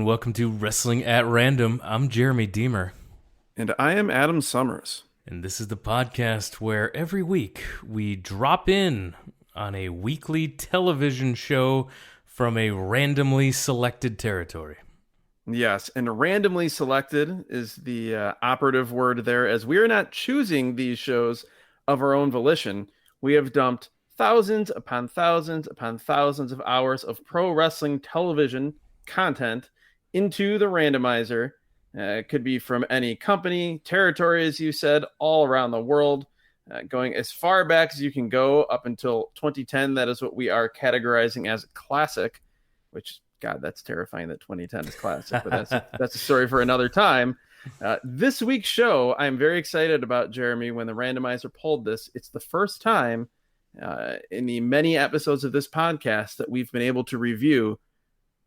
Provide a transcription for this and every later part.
and welcome to Wrestling at Random. I'm Jeremy Deemer. And I am Adam Summers. And this is the podcast where every week we drop in on a weekly television show from a randomly selected territory. Yes, and randomly selected is the operative word there, as we are not choosing these shows of our own volition. We have dumped thousands upon thousands upon thousands of hours of pro wrestling television content into the randomizer. It could be from any company, territory, as you said, all around the world, going as far back as you can go up until 2010. That is what we are categorizing as classic, which, God, that's terrifying that 2010 is classic, but that's a story for another time. This week's show, I'm very excited about, Jeremy. When the randomizer pulled this, it's the first time in the many episodes of this podcast that we've been able to review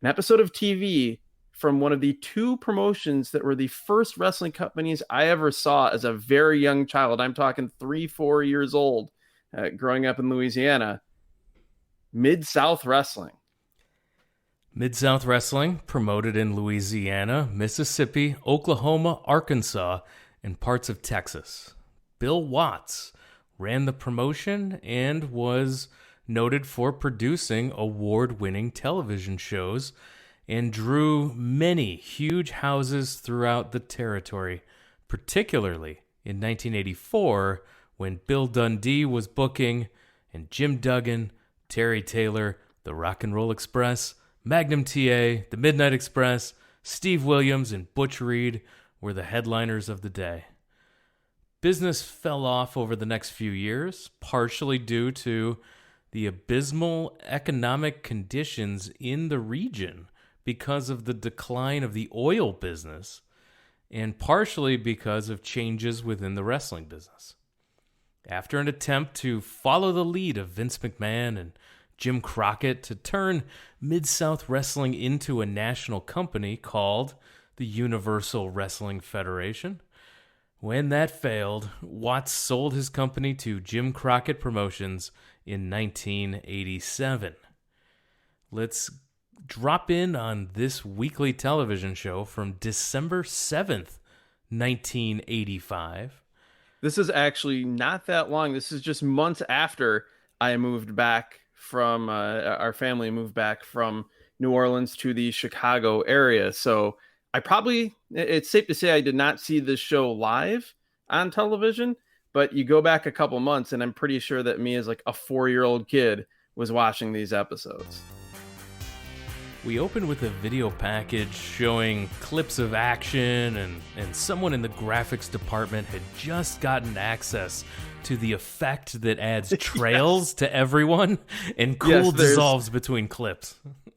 an episode of TV from one of the two promotions that were the first wrestling companies I ever saw as a very young child. I'm talking 3-4 years old, growing up in Louisiana. Mid-South Wrestling. Mid-South Wrestling, promoted in Louisiana, Mississippi, Oklahoma, Arkansas, and parts of Texas. Bill Watts ran the promotion and was noted for producing award-winning television shows and drew many huge houses throughout the territory, particularly in 1984 when Bill Dundee was booking and Jim Duggan, Terry Taylor, the Rock and Roll Express, Magnum TA, the Midnight Express, Steve Williams, and Butch Reed were the headliners of the day. Business fell off over the next few years, partially due to the abysmal economic conditions in the region because of the decline of the oil business, and partially because of changes within the wrestling business. After an attempt to follow the lead of Vince McMahon and Jim Crockett to turn Mid-South Wrestling into a national company called the Universal Wrestling Federation, when that failed, Watts sold his company to Jim Crockett Promotions in 1987. Let's drop in on this weekly television show from December 7th, 1985. This is actually not that long. This is just months after I moved back from, our family moved back from New Orleans to the Chicago area. So it's safe to say I did not see this show live on television, but you go back a couple months and I'm pretty sure that me as like a 4-year-old kid was watching these episodes. We opened with a video package showing clips of action, and someone in the graphics department had just gotten access to the effect that adds trails to everyone and cool dissolves between clips.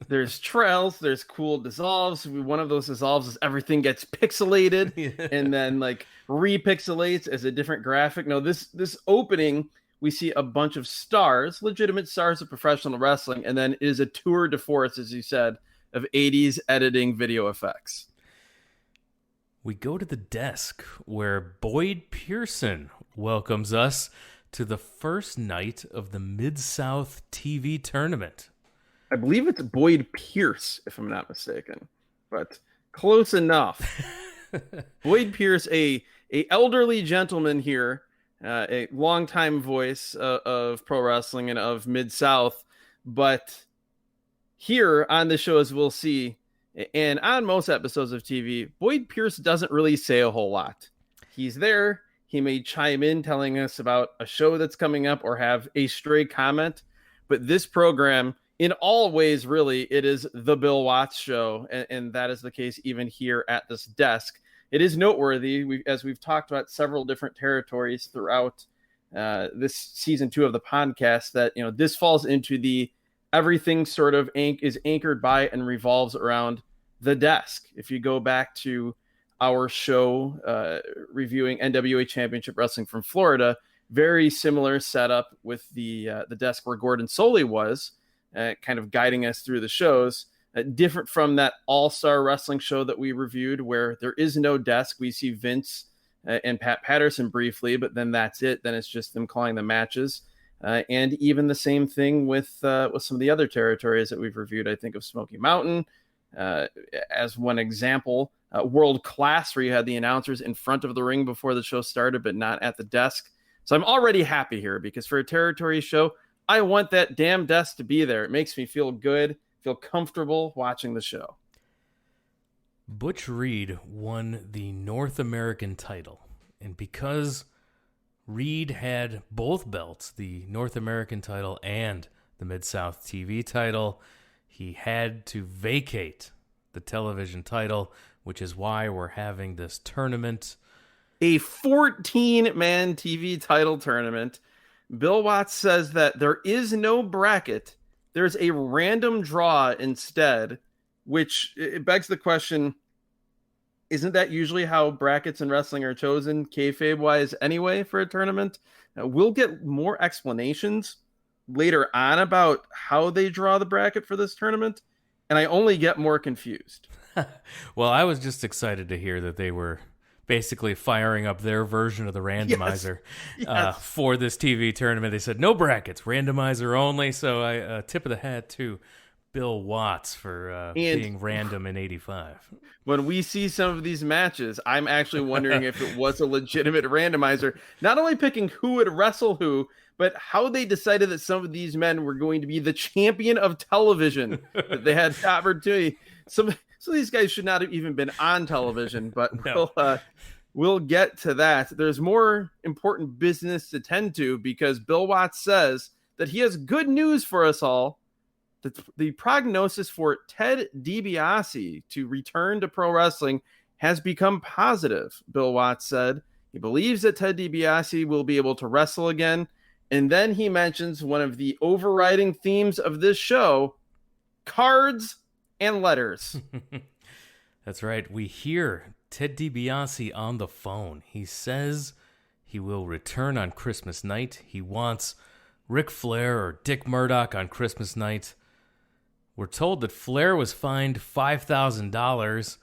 There's trails, there's cool dissolves. One of those dissolves is everything gets pixelated and then like repixelates as a different graphic. No, this opening, we see a bunch of stars, legitimate stars of professional wrestling, and then it is a tour de force, as you said, of 80s editing video effects. We go to the desk where Boyd Pearson welcomes us to the first night of the Mid-South TV tournament. I believe it's Boyd Pierce, if I'm not mistaken, but close enough. Boyd Pierce, a elderly gentleman here, a longtime voice of pro wrestling and of Mid-South, but here on the show, as we'll see, and on most episodes of TV, Boyd Pierce doesn't really say a whole lot. He's there. He may chime in telling us about a show that's coming up or have a stray comment, but this program, in all ways, really, it is the Bill Watts show, and that is the case even here at this desk. It is noteworthy, as we've talked about several different territories throughout this season 2 of the podcast, that this falls into the everything sort of is anchored by and revolves around the desk. If you go back to our show reviewing NWA Championship Wrestling from Florida, very similar setup with the desk where Gordon Soley was, kind of guiding us through the shows. Different from that all-star wrestling show that we reviewed where there is no desk. We see Vince and Pat Patterson briefly, but then that's it. Then it's just them calling the matches. And even the same thing with some of the other territories that we've reviewed. I think of Smoky Mountain, as one example. World Class, where you had the announcers in front of the ring before the show started, but not at the desk. So I'm already happy here because for a territory show, I want that damn desk to be there. It makes me feel good, feel comfortable watching the show. Butch Reed won the North American title. And because Reed had both belts, the North American title and the Mid-South TV title, he had to vacate the television title, which is why we're having this tournament. A 14-man TV title tournament. Bill Watts says that there is no bracket. There's a random draw instead, which it begs the question, isn't that usually how brackets in wrestling are chosen, kayfabe-wise anyway, for a tournament? We'll get more explanations later on about how they draw the bracket for this tournament, and I only get more confused. Well, I was just excited to hear that they were basically firing up their version of the randomizer for this TV tournament. They said, no brackets, randomizer only. So I tip of the hat to Bill Watts for being random in 85. When we see some of these matches, I'm actually wondering if it was a legitimate randomizer, not only picking who would wrestle who, but how they decided that some of these men were going to be the champion of television, that they had the opportunity. So these guys should not have even been on television, but no. We'll get to that. There's more important business to tend to because Bill Watts says that he has good news for us all. The prognosis for Ted Dibiase to return to pro wrestling has become positive, Bill Watts said. He believes that Ted Dibiase will be able to wrestle again. And then he mentions one of the overriding themes of this show, cards and letters. That's right. We hear Ted Dibiase on the phone. He says he will return on Christmas night. He wants Ric Flair or Dick Murdoch on Christmas night. We're told that Flair was fined $5,000,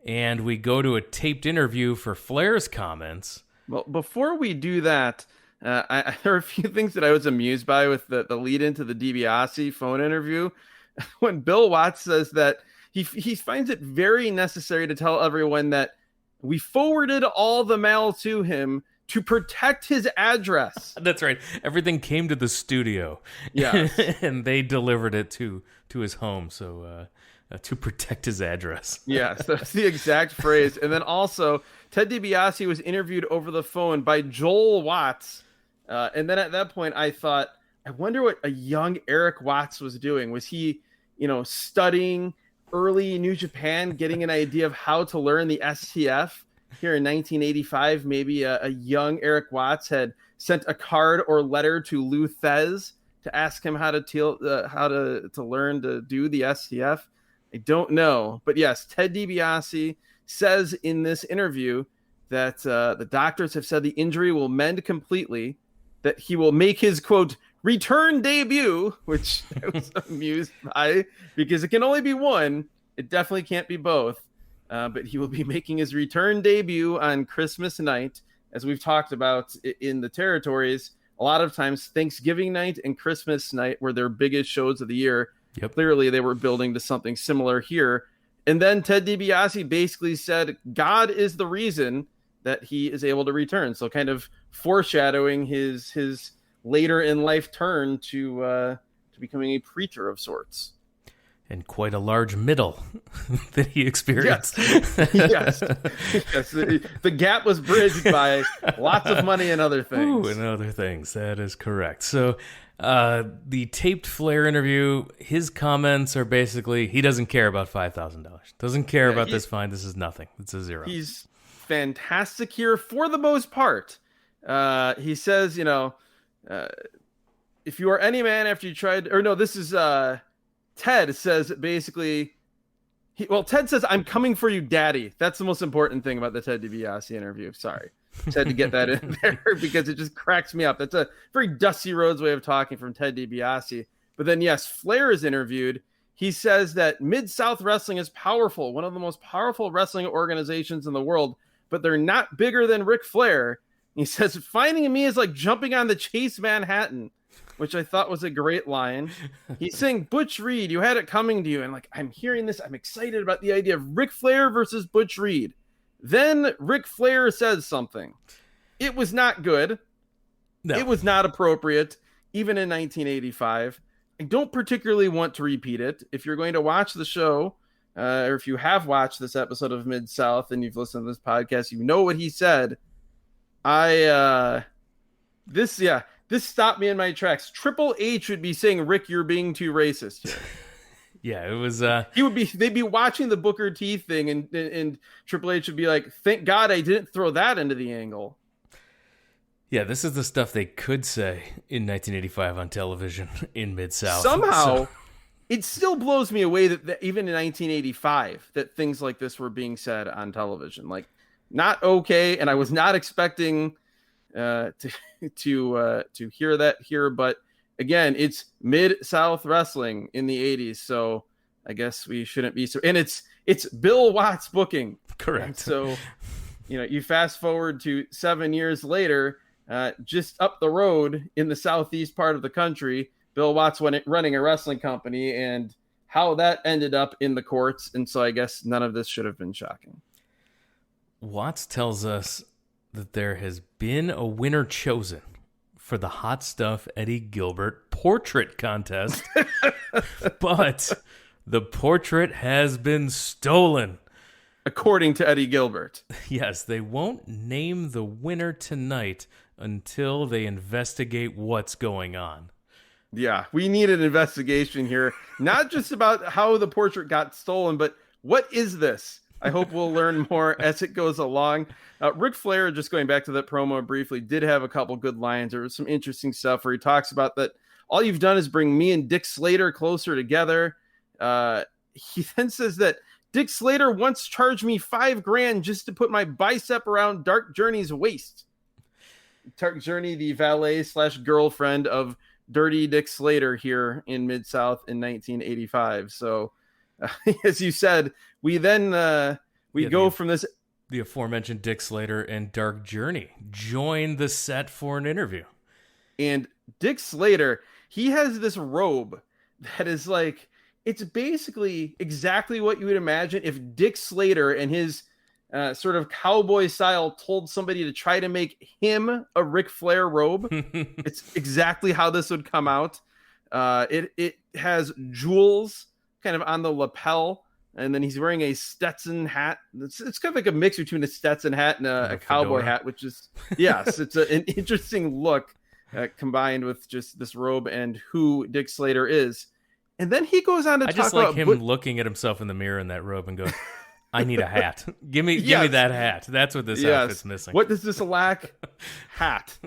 and we go to a taped interview for Flair's comments. Well, before we do that, there are a few things that I was amused by with the lead into the DiBiase phone interview. When Bill Watts says that he finds it very necessary to tell everyone that we forwarded all the mail to him to protect his address. That's right. Everything came to the studio. Yeah. And they delivered it to his home, so to protect his address. Yes, that's the exact phrase. And then also, Ted Dibiase was interviewed over the phone by Joel Watts. And then at that point, I thought, I wonder what a young Eric Watts was doing. Was he, studying early New Japan, getting an idea of how to learn the STF? Here in 1985, maybe a young Eric Watts had sent a card or letter to Lou Thez to ask him how to learn to do the STF. I don't know, but yes, Ted Dibiase says in this interview that the doctors have said the injury will mend completely, that he will make his quote return debut, which I was amused by because it can only be one. It definitely can't be both. But he will be making his return debut on Christmas night. As we've talked about in the territories, a lot of times Thanksgiving night and Christmas night were their biggest shows of the year. Yep. Clearly, they were building to something similar here. And then Ted Dibiase basically said, God is the reason that he is able to return. So kind of foreshadowing his later in life turn to becoming a preacher of sorts. And quite a large middle that he experienced. Yes. Yes. The gap was bridged by lots of money and other things. Ooh, and other things. That is correct. So the taped Flair interview, his comments are basically, he doesn't care about $5,000. Doesn't care about this fine. This is nothing. It's a zero. He's fantastic here for the most part. He says, if you are any man after you tried, or no, this is... Ted says basically, Ted says, I'm coming for you, daddy. That's the most important thing about the Ted Dibiase interview. Sorry. Just had to get that in there because it just cracks me up. That's a very Dusty Rhodes way of talking from Ted Dibiase. But then, yes, Flair is interviewed. He says that Mid-South Wrestling is powerful, one of the most powerful wrestling organizations in the world, but they're not bigger than Ric Flair. He says, finding me is like jumping on the Chase Manhattan, which I thought was a great line. He's saying, Butch Reed, you had it coming to you. And like, I'm hearing this. I'm excited about the idea of Ric Flair versus Butch Reed. Then Ric Flair says something. It was not good. No. It was not appropriate, even in 1985. I don't particularly want to repeat it. If you're going to watch the show, or if you have watched this episode of Mid-South and you've listened to this podcast, you know what he said. This stopped me in my tracks. Triple H would be saying, Rick, you're being too racist here. Yeah, it was. They'd be watching the Booker T thing, and Triple H would be like, thank God I didn't throw that into the angle. Yeah, this is the stuff they could say in 1985 on television in Mid-South. Somehow, it still blows me away that even in 1985, that things like this were being said on television. Like, not okay, and I was not expecting to hear that here, but again, it's Mid-South Wrestling in the 80s, so I guess we shouldn't be so. And it's Bill Watts booking. Correct. And so, you fast forward to 7 years later, just up the road in the southeast part of the country, Bill Watts running a wrestling company, and how that ended up in the courts. And so I guess none of this should have been shocking. Watts tells us that there has been a winner chosen for the Hot Stuff Eddie Gilbert portrait contest, but the portrait has been stolen. According to Eddie Gilbert. Yes, they won't name the winner tonight until they investigate what's going on. Yeah, we need an investigation here, not just about how the portrait got stolen, but what is this? I hope we'll learn more as it goes along. Ric Flair, just going back to that promo briefly, did have a couple good lines. There was some interesting stuff where he talks about that all you've done is bring me and Dick Slater closer together. He then says that Dick Slater once charged me $5,000 just to put my bicep around Dark Journey's waist. Dark Journey, the valet / girlfriend of Dirty Dick Slater here in Mid-South in 1985. So, as you said, we then go from this. The aforementioned Dick Slater and Dark Journey join the set for an interview. And Dick Slater, he has this robe that is like, it's basically exactly what you would imagine if Dick Slater and his sort of cowboy style told somebody to try to make him a Ric Flair robe. It's exactly how this would come out. It has jewels kind of on the lapel, and then he's wearing a Stetson hat. It's kind of like a mix between a Stetson hat and a cowboy hat, which is, yes, it's an interesting look combined with just this robe and who Dick Slater is. And then he goes on to talk about... I just like him looking at himself in the mirror in that robe and going, I need a hat. Give me that hat. That's what this outfit's missing. What does this lack? Hat.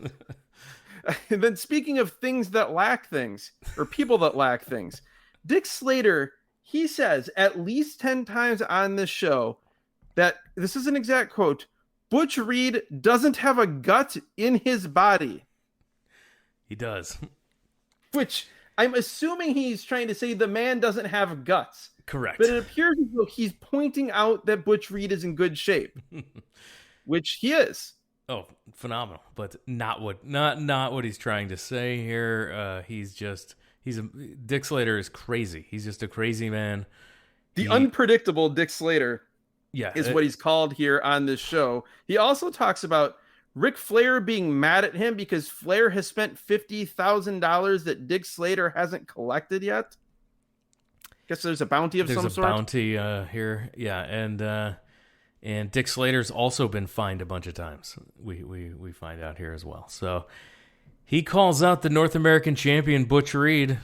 And then speaking of things that lack things, or people that lack things, Dick Slater, he says at least 10 times on this show that, this is an exact quote, Butch Reed doesn't have a gut in his body. He does. Which... I'm assuming he's trying to say the man doesn't have guts. Correct. But it appears as though he's pointing out that Butch Reed is in good shape, which he is. Oh, phenomenal! But not what he's trying to say here. Dick Slater is crazy. He's just a crazy man. The unpredictable Dick Slater, is what he's called here on this show. He also talks about Ric Flair being mad at him because Flair has spent $50,000 that Dick Slater hasn't collected yet. Guess there's a bounty of some sort. There's a bounty here, yeah, and Dick Slater's also been fined a bunch of times. We find out here as well. So he calls out the North American champion Butch Reed,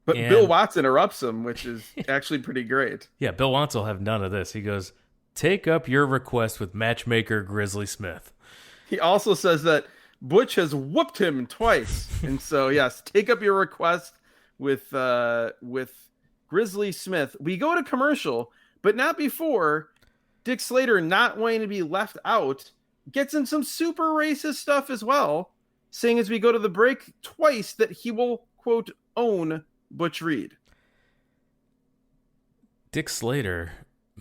but Bill Watts interrupts him, which is actually pretty great. Yeah, Bill Watts will have none of this. He goes, "Take up your request with matchmaker Grizzly Smith." He also says that Butch has whooped him twice. And so, yes, take up your request with Grizzly Smith. We go to commercial, but not before Dick Slater, not wanting to be left out, gets in some super racist stuff as well, saying as we go to the break twice that he will, quote, own Butch Reed. Dick Slater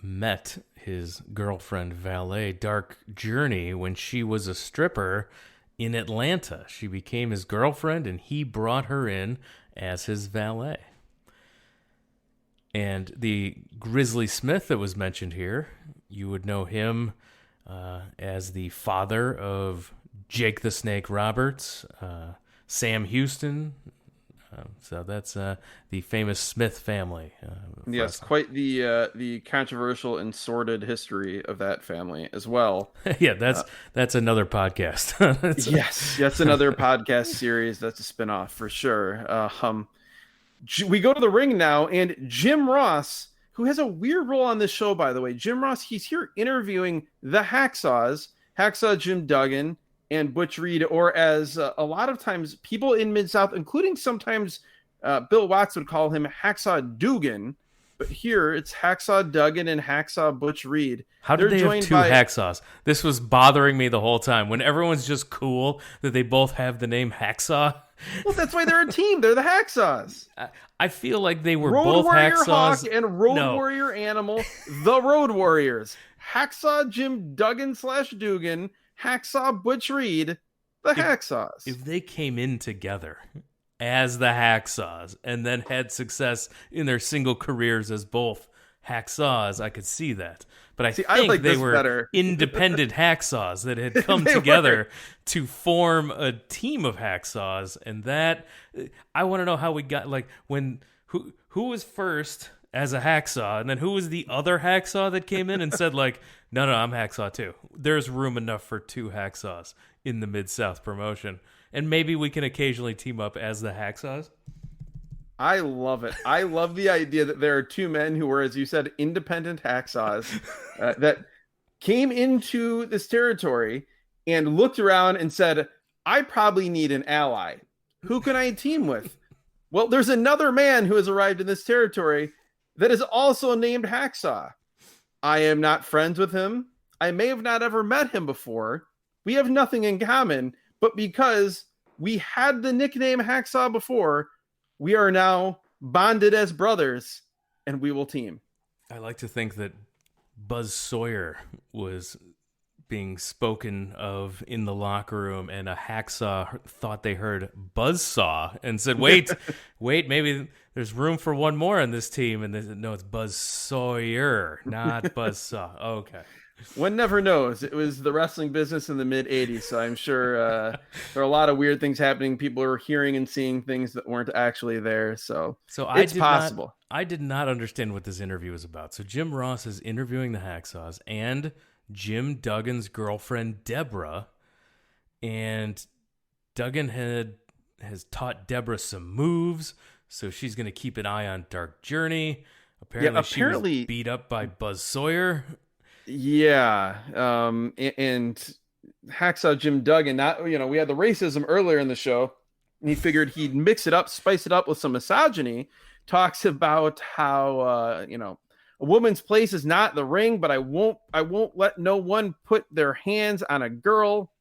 met his girlfriend valet, Dark Journey, when she was a stripper in Atlanta. She became his girlfriend, and he brought her in as his valet. And the Grizzly Smith that was mentioned here, you would know him as the father of Jake the Snake Roberts, Sam Houston. So that's the famous Smith family. Yes, quite the controversial and sordid history of that family as well. Yeah, that's another podcast. Yes, that's another podcast series. That's a spinoff for sure. We go to the ring now, and Jim Ross, who has a weird role on this show, by the way. Jim Ross, he's here interviewing the Hacksaws, Hacksaw Jim Duggan, and Butch Reed, or as a lot of times people in Mid-South, including sometimes Bill Watts would call him Hacksaw Duggan, but here it's Hacksaw Duggan and Hacksaw Butch Reed. How did they have two Hacksaws? This was bothering me the whole time. When everyone's just cool that they both have the name Hacksaw. Well, that's why they're a team. They're the Hacksaws. I feel like they were Road both Warrior Hacksaws. Hawk and Road Warrior Animal, the Road Warriors. Hacksaw Jim Duggan / Dugan, Hacksaw Butch Reed, the Hacksaws. If they came in together as the Hacksaws and then had success in their single careers as both Hacksaws, I could see that. But I think they were better. Independent Hacksaws that had come together to form a team of Hacksaws, and that I want to know how we got who was first as a Hacksaw, and then who was the other Hacksaw that came in and said no, I'm Hacksaw too. There's room enough for two Hacksaws in the Mid-South promotion, and maybe we can occasionally team up as the Hacksaws. I love it. I love the idea that there are two men who were, as you said, independent Hacksaws that came into this territory and looked around and said, I probably need an ally. Who can I team with? Well, there's another man who has arrived in this territory that is also named Hacksaw. I am not friends with him. I may have not ever met him before. We have nothing in common, but because we had the nickname Hacksaw before, we are now bonded as brothers, and we will team. I like to think that Buzz Sawyer was being spoken of in the locker room, and a Hacksaw thought they heard Buzzsaw and said, wait, maybe there's room for one more on this team. And they said, no, it's Buzz Sawyer, not Buzzsaw. Okay. One never knows. It was the wrestling business in the mid-'80s, so I'm sure there are a lot of weird things happening. People are hearing and seeing things that weren't actually there, so it's possible. I did not understand what this interview was about. So Jim Ross is interviewing the Hacksaws and Jim Duggan's girlfriend, Deborah, and Duggan has taught Deborah some moves, so she's going to keep an eye on Dark Journey. Apparently she was beat up by Buzz Sawyer. Yeah, and Hacksaw Jim Duggan, we had the racism earlier in the show, and he figured he'd mix it up, spice it up with some misogyny, talks about how, a woman's place is not the ring, but I won't let no one put their hands on a girl.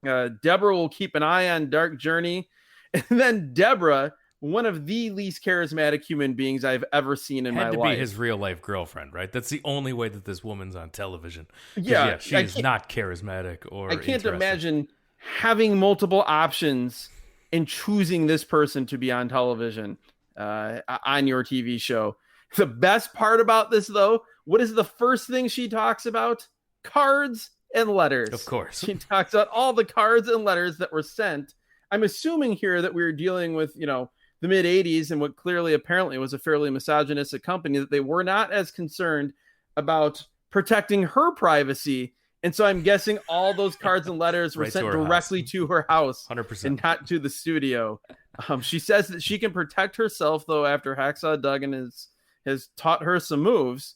Deborah will keep an eye on Dark Journey. And then Deborah, one of the least charismatic human beings I've ever seen in my life. Had to be his real life girlfriend, right? That's the only way that this woman's on television. Yeah, she is not charismatic or I can't imagine having multiple options and choosing this person to be on television on your TV show. The best part about this, though, what is the first thing she talks about? Cards and letters. Of course. She talks about all the cards and letters that were sent. I'm assuming here that we were dealing with, the mid-'80s and what clearly apparently was a fairly misogynistic company, that they were not as concerned about protecting her privacy. And so I'm guessing all those cards and letters were sent directly to her house 100%. and not to the studio. She says that she can protect herself, though, after Hacksaw Duggan has taught her some moves.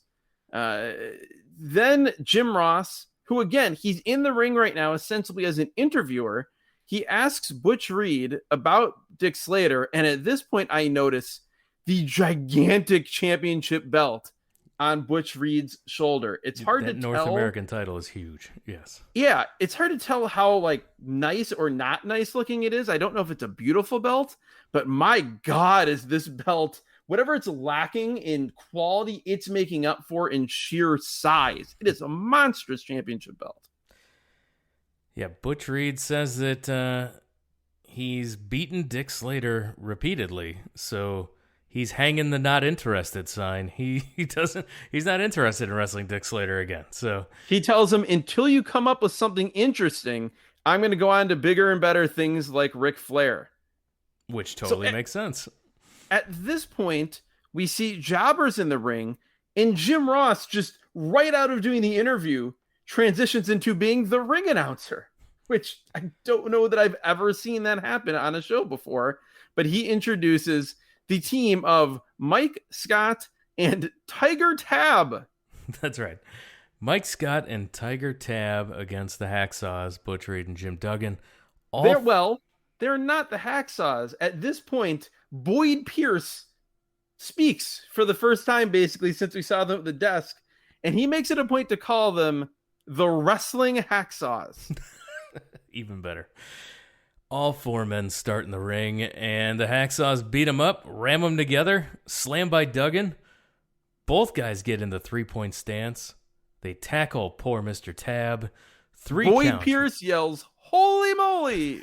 Then Jim Ross, who, again, he's in the ring right now ostensibly as an interviewer, he asks Butch Reed about Dick Slater, and at this point I notice the gigantic championship belt on Butch Reed's shoulder. It's hard to tell. North American title is huge. Yes. Yeah, it's hard to tell how nice or not nice looking it is. I don't know if it's a beautiful belt, but my God, is this belt whatever it's lacking in quality, it's making up for in sheer size. It is a monstrous championship belt. Yeah, Butch Reed says that he's beaten Dick Slater repeatedly, so he's hanging the not interested sign. He's not interested in wrestling Dick Slater again. So he tells him, until you come up with something interesting, I'm going to go on to bigger and better things like Ric Flair. Which totally makes sense. At this point, we see jobbers in the ring, and Jim Ross, just right out of doing the interview, transitions into being the ring announcer, which I don't know that I've ever seen that happen on a show before. But he introduces the team of Mike Scott and Tiger Tab. That's right. Mike Scott and Tiger Tab against the Hacksaws, Butch Reed and Jim Duggan. They're not the Hacksaws. At this point, Boyd Pierce speaks for the first time, basically, since we saw them at the desk. And he makes it a point to call them the Wrestling Hacksaws. Even better. All four men start in the ring, and the Hacksaws beat them up, ram them together, slam by Duggan. Both guys get in the 3-point stance. They tackle poor Mr. Tab. Boyd Pierce yells, "Holy moly!"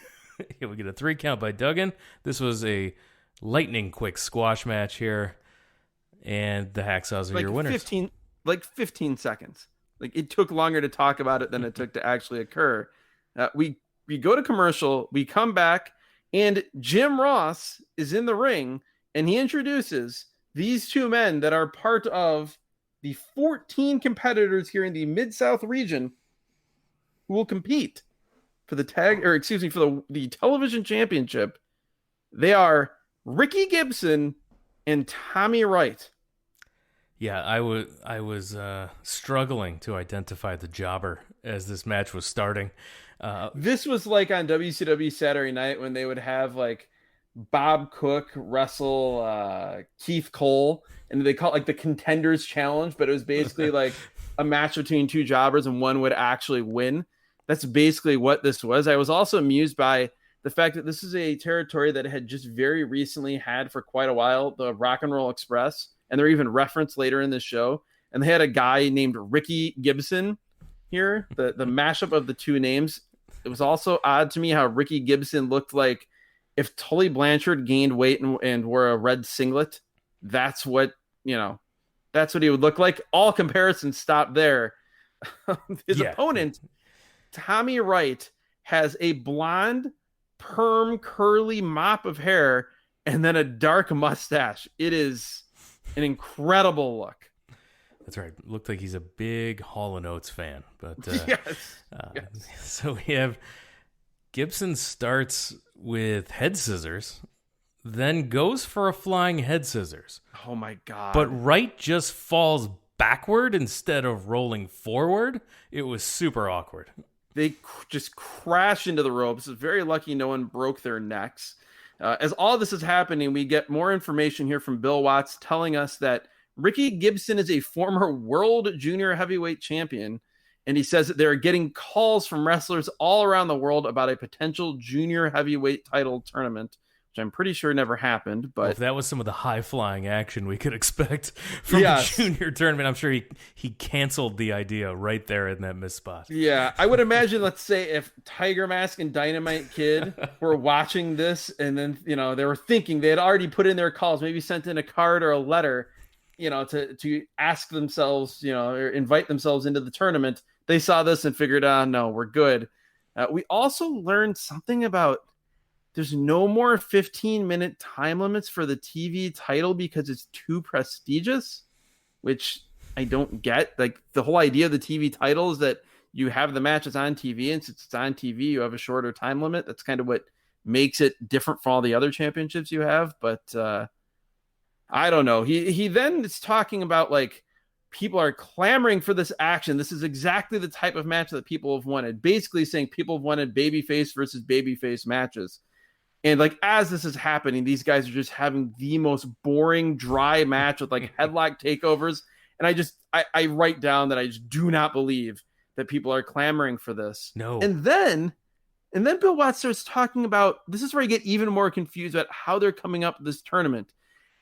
Yeah, we get a 3 count by Duggan. This was a lightning quick squash match here, and the Hacksaws are your winners. 15 seconds. Like, it took longer to talk about it than it took to actually occur. We go to commercial, we come back, and Jim Ross is in the ring, and he introduces these two men that are part of the 14 competitors here in the Mid-South region who will compete for the the television championship. They are Ricky Gibson and Tommy Wright. Yeah, I was struggling to identify the jobber as this match was starting. This was like on WCW Saturday Night when they would have like Bob Cook wrestle Keith Cole, and they call it like the Contenders Challenge, but it was basically like a match between two jobbers and one would actually win. That's basically what this was. I was also amused by the fact that this is a territory that had just very recently had for quite a while the Rock and Roll Express, and they're even referenced later in this show. And they had a guy named Ricky Gibson here, the mashup of the two names. It was also odd to me how Ricky Gibson looked like if Tully Blanchard gained weight and wore a red singlet. That's what he would look like. All comparisons stop there. His opponent, Tommy Wright, has a blonde, perm, curly mop of hair and then a dark mustache. It is an incredible look. That's right. Looked like he's a big Hall & Oates fan. But yes. So we have Gibson starts with head scissors, then goes for a flying head scissors. Oh my God. But Wright just falls backward instead of rolling forward. It was super awkward. They just crash into the ropes. It's very lucky no one broke their necks. As all this is happening, we get more information here from Bill Watts telling us that Ricky Gibson is a former world junior heavyweight champion, and he says that they're getting calls from wrestlers all around the world about a potential junior heavyweight title tournament, which I'm pretty sure never happened. But if that was some of the high-flying action we could expect from the junior tournament, I'm sure he canceled the idea right there in that missed spot. Yeah, I would imagine, let's say, if Tiger Mask and Dynamite Kid were watching this, and then, they were thinking they had already put in their calls, maybe sent in a card or a letter, to ask themselves, or invite themselves into the tournament. They saw this and figured, no, we're good. We also learned something about there's no more 15-minute time limits for the TV title because it's too prestigious, which I don't get. Like, the whole idea of the TV title is that you have the matches on TV, and since it's on TV, you have a shorter time limit. That's kind of what makes it different from all the other championships you have. But I don't know. He then is talking about, like, people are clamoring for this action. This is exactly the type of match that people have wanted. Basically saying people have wanted babyface versus babyface matches. And, like, as this is happening, these guys are just having the most boring, dry match with, like, headlock takeovers. And I write down that I just do not believe that people are clamoring for this. No. And then Bill Watts starts talking about, this is where I get even more confused about how they're coming up with this tournament.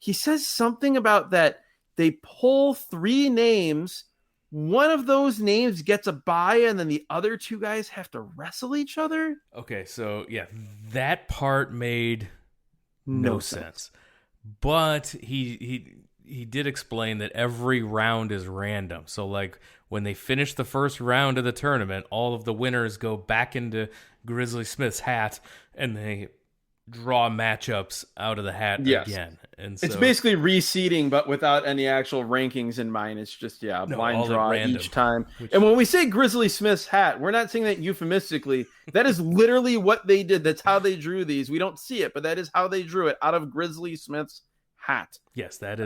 he says something about that they pull 3 names. One of those names gets a bye, and then the other 2 guys have to wrestle each other. Okay, so yeah, that part made no sense. But he did explain that every round is random. So like when they finish the first round of the tournament, all of the winners go back into Grizzly Smith's hat, and they draw matchups out of the hat again. And so, it's basically reseeding, but without any actual rankings in mind. It's just blind draw each time. And when we say Grizzly Smith's hat, we're not saying that euphemistically. That is literally what they did. That's how they drew these. We don't see it, but that is how they drew it, out of Grizzly Smith's hat. Yes, that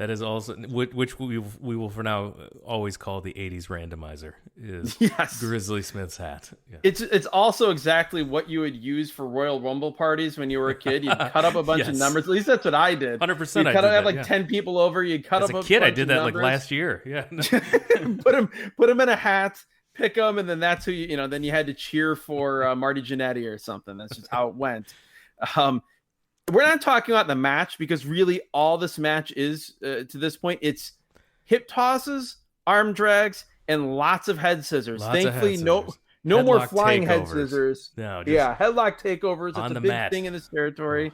is also, which we will for now always call the 80s randomizer, is Grizzly Smith's hat. Yeah. It's also exactly what you would use for Royal Rumble parties when you were a kid. You'd cut up a bunch of numbers. At least that's what I did. 100%. You have like 10 people over. You cut up a bunch of numbers. As a kid, I did that like last year. Yeah. put them in a hat, pick them, and then that's who then you had to cheer for Marty Jannetty or something. That's just how it went. We're not talking about the match, because really all this match is to this point, it's hip tosses, arm drags, and lots of head scissors. Thankfully, no more flying head scissors. No, headlock takeovers. It's a big mat. Thing in this territory.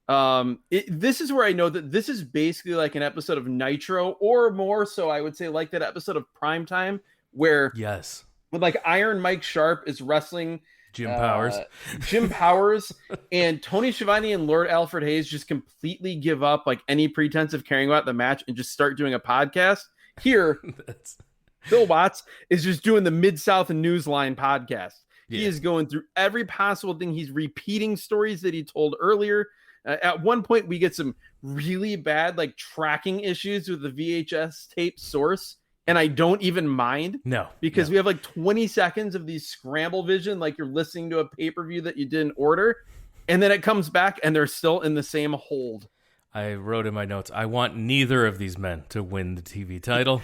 This is where I know that this is basically like an episode of Nitro, or more so, I would say, like that episode of Primetime, where when like Iron Mike Sharp is wrestling Jim Powers, and Tony Schiavone and Lord Alfred Hayes just completely give up like any pretense of caring about the match and just start doing a podcast. Here, Bill Watts is just doing the Mid-South Newsline podcast. Yeah. He is going through every possible thing. He's repeating stories that he told earlier. At one point, we get some really bad like tracking issues with the VHS tape source. And I don't even mind. Because we have like 20 seconds of these scramble vision, like you're listening to a pay-per-view that you didn't order. And then it comes back and they're still in the same hold. I wrote in my notes, I want neither of these men to win the TV title.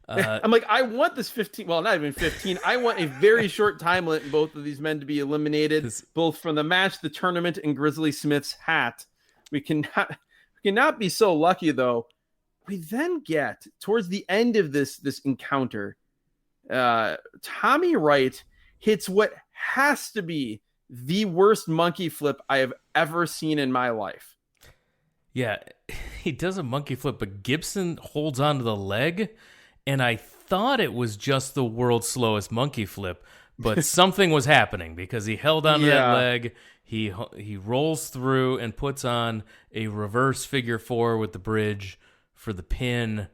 I'm like, I want this 15, well, not even 15. I want a very short time limit in both of these men to be eliminated, both from the match, the tournament, and Grizzly Smith's hat. We cannot be so lucky, though. We then get towards the end of this encounter, Tommy Wright hits what has to be the worst monkey flip I have ever seen in my life. Yeah, he does a monkey flip, but Gibson holds onto the leg, and I thought it was just the world's slowest monkey flip, but something was happening because he held onto that leg. He rolls through and puts on a reverse figure 4 with the bridge for the pin.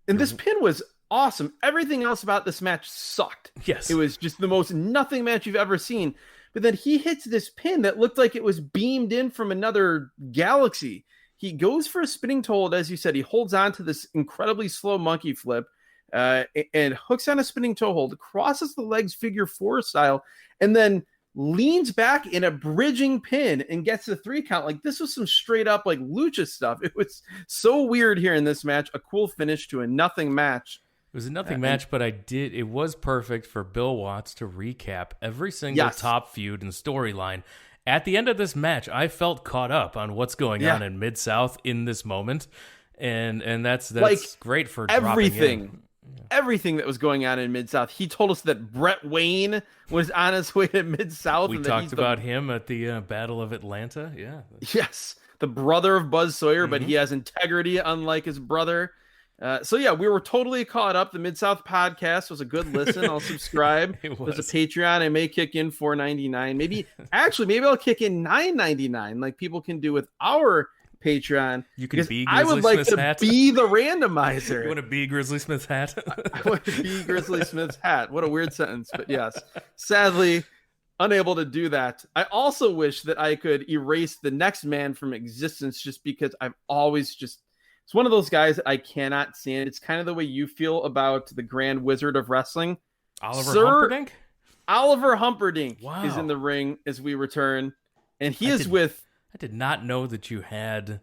And this pin was awesome. Everything else about this match sucked. Yes. It was just the most nothing match you've ever seen. But then he hits this pin that looked like it was beamed in from another galaxy. He goes for a spinning toe hold, as you said. He holds on to this incredibly slow monkey flip and hooks on a spinning toe hold, crosses the legs figure 4 style, and then leans back in a bridging pin and gets the 3 count. Like, this was some straight up like lucha stuff. It was so weird here in this match. A cool finish to a nothing match. It was a nothing match, but it was perfect for Bill Watts to recap every single top feud and storyline. At the end of this match, I felt caught up on what's going on in Mid-South in this moment. And that's like great for everything. Dropping in. Everything that was going on in Mid-South. He told us that Brett Wayne was on his way to Mid-South. We talked about him at the Battle of Atlanta. Yeah. Yes. The brother of Buzz Sawyer, but he has integrity unlike his brother. We were totally caught up. The Mid-South podcast was a good listen. I'll subscribe. There's a Patreon. I may kick in $4.99. Maybe I'll kick in $9.99 like people can do with our Patreon. You can be Grizzly I would like Smith's to hat. be the randomizer. You want to be Grizzly Smith's hat? I want to be Grizzly Smith's hat. What a weird sentence, but yes. Sadly, unable to do that. I also wish that I could erase the next man from existence, just because I've always it's one of those guys that I cannot stand. It's kind of the way you feel about the Grand Wizard of Wrestling. Humperdinck? Oliver Humperdinck is in the ring as we return, and he is with... I did not know that you had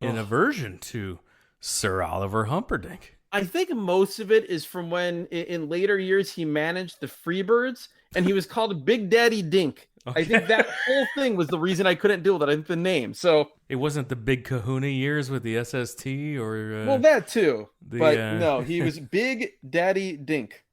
an aversion to Sir Oliver Humperdinck. I think most of it is from when, in later years, he managed the Freebirds, and he was called Big Daddy Dink. I think that whole thing was the reason I couldn't deal with it. I think the name. So it wasn't the Big Kahuna years with the SST or well, that too. But no, he was Big Daddy Dink.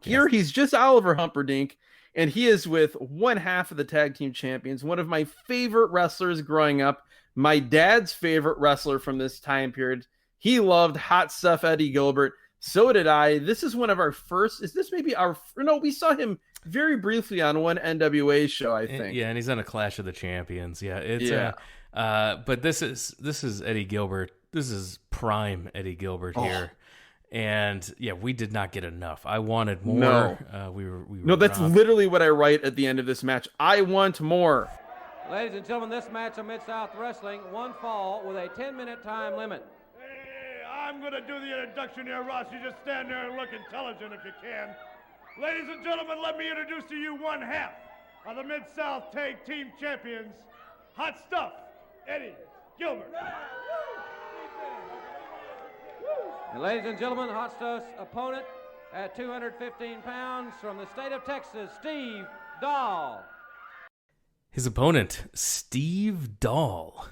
Here he's just Oliver Humperdinck, and he is with one half of the tag team champions, one of my favorite wrestlers growing up, my dad's favorite wrestler from this time period. He loved Hot Stuff Eddie Gilbert. So did I. This is one of our first. Is this maybe our? No, we saw him very briefly on one NWA show, I think. Yeah, and he's on a Clash of the Champions. Yeah, it's but this is Eddie Gilbert. This is prime Eddie Gilbert here. And yeah, we did not get enough. I wanted more. No, we were no, that's literally what I write at the end of this match. I want more. Ladies and gentlemen, this match of Mid-South Wrestling, one fall with a 10-minute time limit. Hey, I'm going to do the introduction here, Ross. You just stand there and look intelligent if you can. Ladies and gentlemen, let me introduce to you one half of the Mid-South Tag Team Champions, Hot Stuff, Eddie Gilbert. And ladies and gentlemen, Hot Stuff's opponent at 215 pounds from the state of Texas, Steve Dahl. His opponent, Steve Dahl.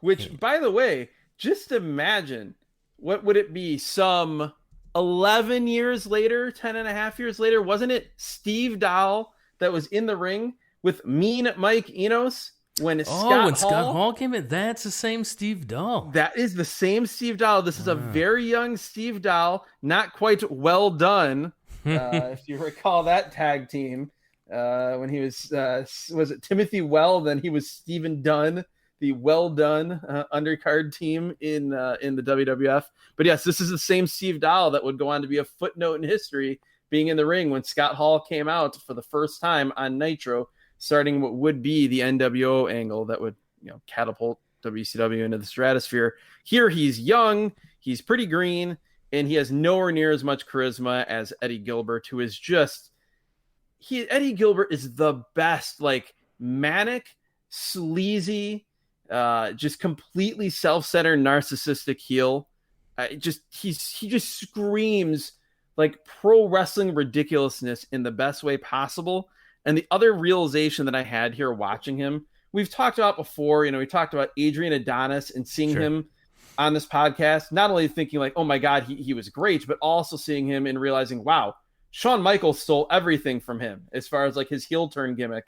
Which, by the way, just imagine, what would it be, some 11 years later, 10 and a half years later, wasn't it Steve Dahl that was in the ring with Mean Mike Enos when Scott Hall came in? That's the same Steve Dahl. That is the same Steve Dahl. This is a very young Steve Dahl, not quite well done, if you recall that tag team. When he was it Timothy Well? Then he was Stephen Dunn, the Well Done undercard team in the WWF. But yes, this is the same Steve Dahl that would go on to be a footnote in history, being in the ring when Scott Hall came out for the first time on Nitro, starting what would be the NWO angle that would catapult WCW into the stratosphere. Here he's young, he's pretty green, and he has nowhere near as much charisma as Eddie Gilbert, who is just. Eddie Gilbert is the best, like manic, sleazy, just completely self-centered, narcissistic heel. He just screams like pro wrestling ridiculousness in the best way possible. And the other realization that I had here watching him, we've talked about before. We talked about Adrian Adonis and seeing him on this podcast. Not only thinking like, oh my God, he was great, but also seeing him and realizing, wow. Shawn Michaels stole everything from him as far as like his heel turn gimmick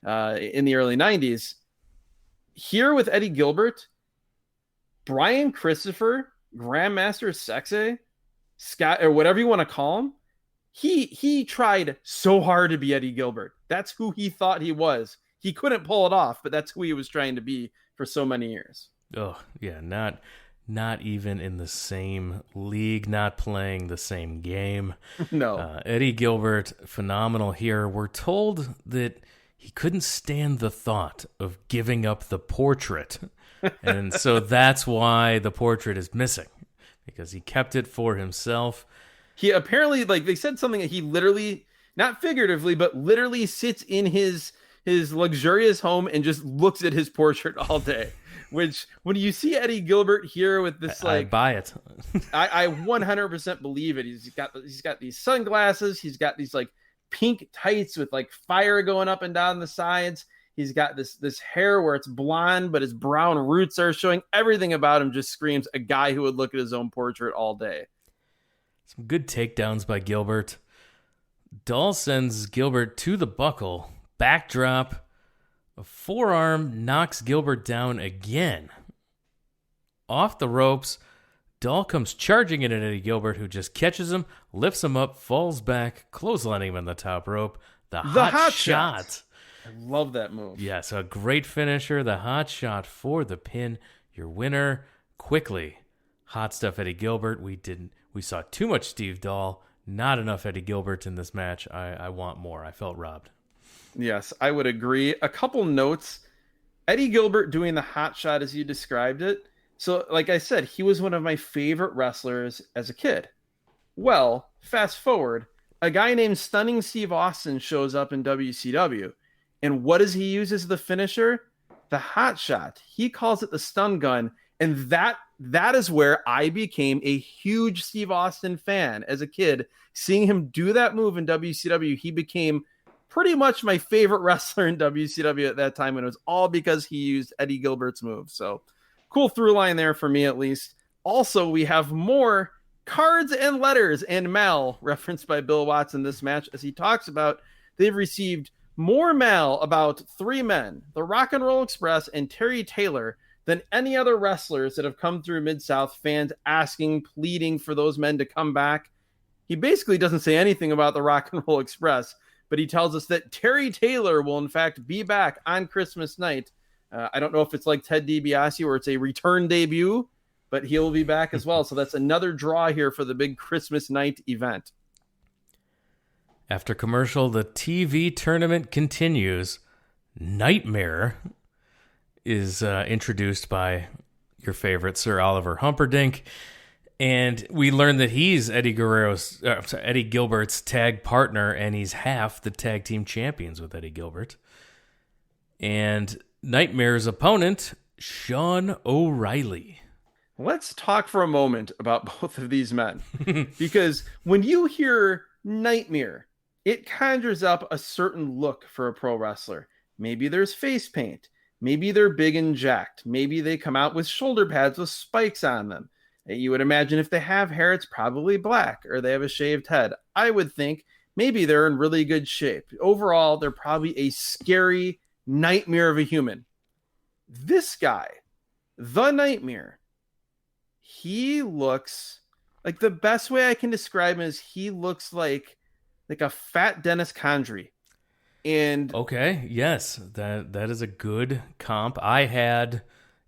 in the early 90s. Here with Eddie Gilbert, Brian Christopher, Grandmaster Sexay, Scott, or whatever you want to call him, he tried so hard to be Eddie Gilbert. That's who he thought he was. He couldn't pull it off, but that's who he was trying to be for so many years. Oh, yeah, not even in the same league, not playing the same game. No. Eddie Gilbert, phenomenal here. We're told that he couldn't stand the thought of giving up the portrait. And so that's why the portrait is missing, because he kept it for himself. He apparently, like they said something that he literally, not figuratively, but literally sits in his luxurious home and just looks at his portrait all day. Which, when you see Eddie Gilbert here with this, I buy it. I 100% believe it. He's got these sunglasses. He's got these like pink tights with like fire going up and down the sides. He's got this hair where it's blonde, but his brown roots are showing. Everything about him just screams a guy who would look at his own portrait all day. Some good takedowns by Gilbert. Dahl sends Gilbert to the buckle. Backdrop. A forearm knocks Gilbert down again. Off the ropes, Dahl comes charging in at Eddie Gilbert, who just catches him, lifts him up, falls back, clotheslining him on the top rope. The hot shot. I love that move. Yes, a great finisher. The hot shot for the pin. Your winner quickly. Hot stuff, Eddie Gilbert. We saw too much Steve Dahl. Not enough Eddie Gilbert in this match. I want more. I felt robbed. Yes, I would agree. A couple notes. Eddie Gilbert doing the hot shot as you described it. So, like I said, he was one of my favorite wrestlers as a kid. Well, fast forward, a guy named Stunning Steve Austin shows up in WCW. And what does he use as the finisher? The hot shot. He calls it the stun gun. And that is where I became a huge Steve Austin fan as a kid. Seeing him do that move in WCW, he became pretty much my favorite wrestler in WCW at that time, and it was all because he used Eddie Gilbert's move. So cool through line there for me, at least. Also, we have more cards and letters and mail referenced by Bill Watts in this match, as he talks about they've received more mail about three men, the Rock and Roll Express and Terry Taylor, than any other wrestlers that have come through Mid-South, fans asking, pleading for those men to come back. He basically doesn't say anything about the Rock and Roll Express, but he tells us that Terry Taylor will in fact be back on Christmas night. I don't know if it's like Ted DiBiase or it's a return debut, but he'll be back as well. So that's another draw here for the big Christmas night event. After commercial, the TV tournament continues. Nightmare is introduced by your favorite Sir Oliver Humperdinck, and we learn that he's Eddie Gilbert's tag partner, and he's half the tag team champions with Eddie Gilbert. And Nightmare's opponent, Sean O'Reilly. Let's talk for a moment about both of these men, because when you hear Nightmare, it conjures up a certain look for a pro wrestler. Maybe there's face paint. Maybe they're big and jacked. Maybe they come out with shoulder pads with spikes on them. You would imagine if they have hair, it's probably black, or they have a shaved head. I would think maybe they're in really good shape. Overall, they're probably a scary nightmare of a human. This guy, the Nightmare, he looks like, the best way I can describe him is he looks like a fat Dennis Condrey. And okay, yes, that is a good comp. I had,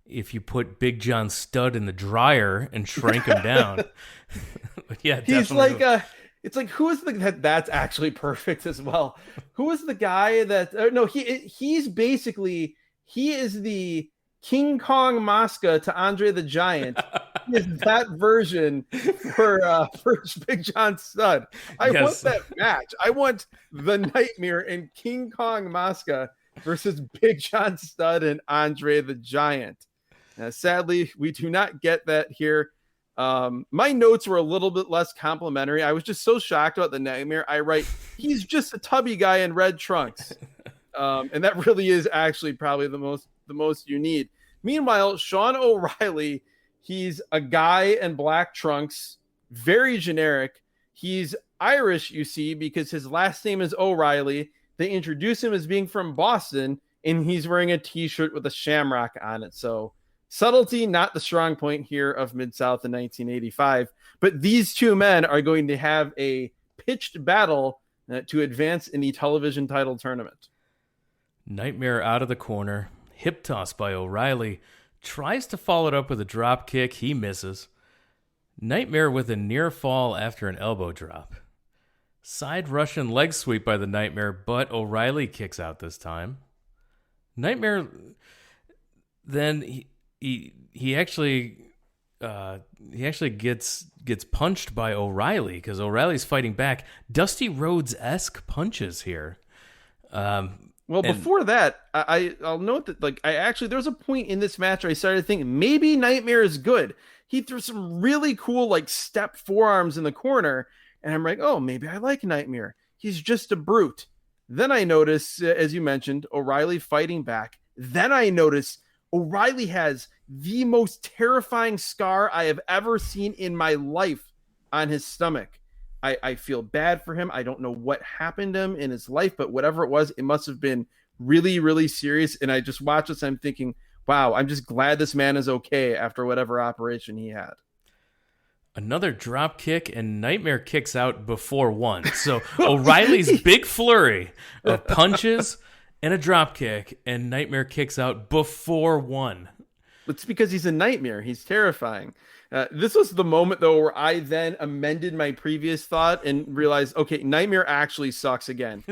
if you put Big John Studd in the dryer and shrank him down. Yeah, he's definitely. like it's like, who is that's actually perfect as well. Who is the guy that no, he is the King Kong Mosca to Andre the Giant. Is that version for Big John Studd. I want that match. I want the Nightmare and King Kong Mosca versus Big John Studd and Andre the Giant. Sadly, we do not get that here. My notes were a little bit less complimentary. I was just so shocked about the Nightmare. I write, he's just a tubby guy in red trunks. And that really is actually probably the most you need. Meanwhile, Sean O'Reilly, he's a guy in black trunks, very generic. He's Irish, you see, because his last name is O'Reilly. They introduce him as being from Boston, and he's wearing a t-shirt with a shamrock on it. So subtlety, not the strong point here of Mid-South in 1985. But these two men are going to have a pitched battle to advance in the television title tournament. Nightmare out of the corner, hip toss by O'Reilly, tries to follow it up with a drop kick. He misses. Nightmare with a near fall after an elbow drop. Side Russian leg sweep by the Nightmare, but O'Reilly kicks out this time. Nightmare then he actually gets punched by O'Reilly because O'Reilly's fighting back. Dusty Rhodes-esque punches here. Before that, I'll note that there was a point in this match where I started thinking maybe Nightmare is good. He threw some really cool step forearms in the corner, and I'm like, oh, maybe I like Nightmare. He's just a brute. Then I notice, as you mentioned, O'Reilly fighting back. Then I notice O'Reilly has the most terrifying scar I have ever seen in my life on his stomach. I feel bad for him. I don't know what happened to him in his life, but whatever it was, it must have been really, really serious. And I just watch this, I'm thinking, wow, I'm just glad this man is okay after whatever operation he had. Another drop kick, and Nightmare kicks out before one. So O'Reilly's big flurry of punches and a drop kick, and Nightmare kicks out before one. It's because he's a Nightmare. He's terrifying. This was the moment, though, where I then amended my previous thought and realized, okay, Nightmare actually sucks again.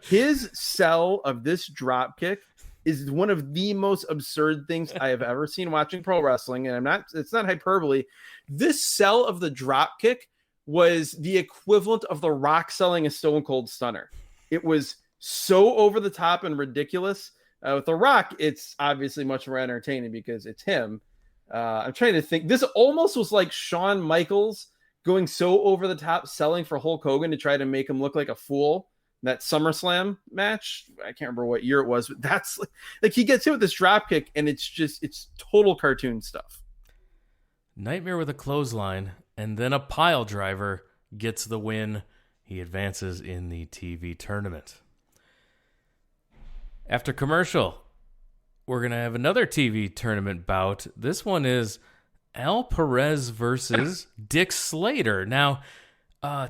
His sell of this drop kick is one of the most absurd things I have ever seen watching pro wrestling. And it's not hyperbole. This sell of the drop kick was the equivalent of The Rock selling a Stone Cold Stunner. It was so over the top and ridiculous. With The Rock, it's obviously much more entertaining because it's him. I'm trying to think. This almost was like Shawn Michaels going so over the top selling for Hulk Hogan to try to make him look like a fool. that SummerSlam match. I can't remember what year it was, but that's like he gets hit with this drop kick, and it's total cartoon stuff. Nightmare with a clothesline, and then a pile driver gets the win. He advances in the TV tournament. After commercial, we're going to have another TV tournament bout. This one is Al Perez versus Dick Slater. Now,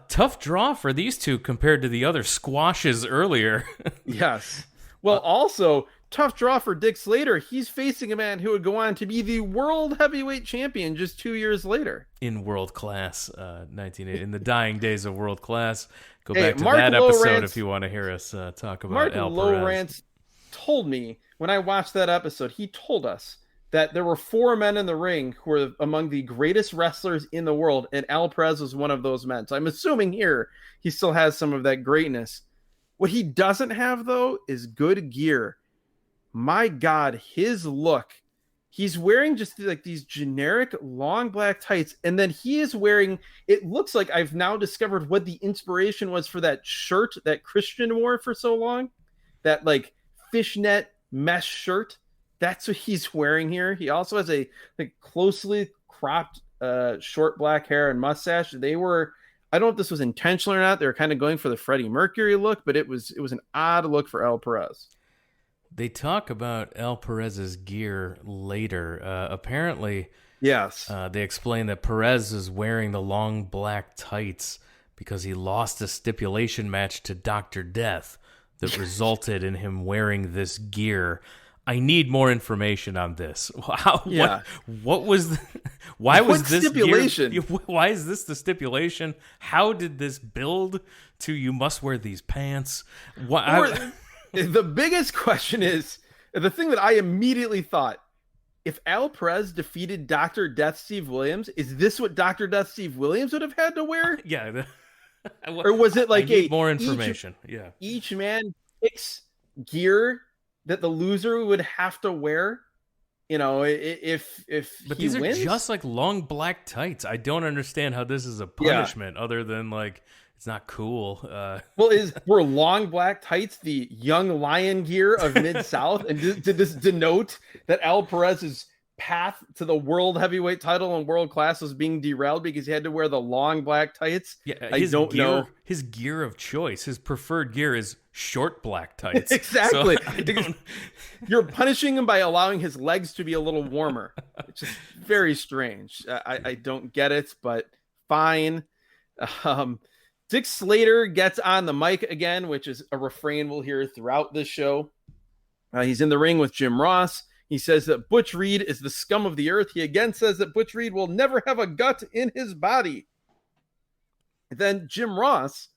tough draw for these two compared to the other squashes earlier. Yes. Well, also, tough draw for Dick Slater. He's facing a man who would go on to be the world heavyweight champion just 2 years later. In World Class, 1980, in the dying days of World Class. Go Hey, back to Mark that episode Lowrance- if you want to hear us talk about Mark Al Perez. Lowrance told me when I watched that episode, he told us that there were 4 men in the ring who were among the greatest wrestlers in the world, and Al Perez was one of those men. So I'm assuming here he still has some of that greatness. What he doesn't have, though, is good gear. My God, his look. He's wearing just like these generic long black tights, and then he is wearing, it looks like I've now discovered what the inspiration was for that shirt that Christian wore for so long. That like fishnet mesh shirt. That's what he's wearing here. He also has a like closely cropped short black hair and mustache. They were, I don't know if this was intentional or not. They were kind of going for the Freddie Mercury look, but it was an odd look for Al Perez. They talk about Al Perez's gear later. Apparently, Yes. they explain that Perez is wearing the long black tights because he lost a stipulation match to Dr. Death that resulted in him wearing this gear. I need more information on this. What was why was this stipulation? Gear, why is this the stipulation? How did this build to you must wear these pants? The biggest question is, the thing that I immediately thought, if Al Perez defeated Dr. Death Steve Williams, is this what Dr. Death Steve Williams would have had to wear? Yeah. Or was it like more information? Each man picks gear that the loser would have to wear, you know, if but he these wins? are just like long black tights. I don't understand how this is a punishment other than like it's not cool. Well, were long black tights the young lion gear of Mid-South? And did this denote that Al Perez's path to the world heavyweight title and world class was being derailed because he had to wear the long black tights? Yeah, I don't know. His gear of choice, his preferred gear is short black tights. Exactly. So You're punishing him by allowing his legs to be a little warmer. It's just very strange. I don't get it, but fine. Dick Slater gets on the mic again, which is a refrain we'll hear throughout this show. He's in the ring with Jim Ross. He says that Butch Reed is the scum of the earth. He again says that Butch Reed will never have a gut in his body. And then Jim Ross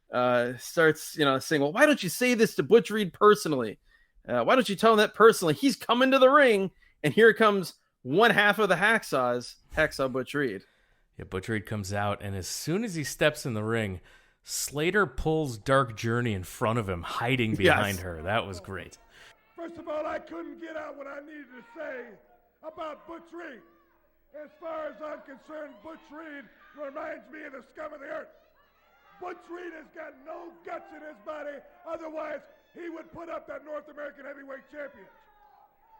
starts, saying, well, why don't you say this to Butch Reed personally? Why don't you tell him that personally? He's coming to the ring, and here comes one half of the Hacksaws, Hacksaw Butch Reed. Yeah, Butch Reed comes out, and as soon as he steps in the ring, Slater pulls Dark Journey in front of him, hiding behind her. That was great. First of all, I couldn't get out what I needed to say about Butch Reed. As far as I'm concerned, Butch Reed reminds me of the scum of the earth. Butch Reed has got no guts in his body, otherwise he would put up that North American Heavyweight Championship.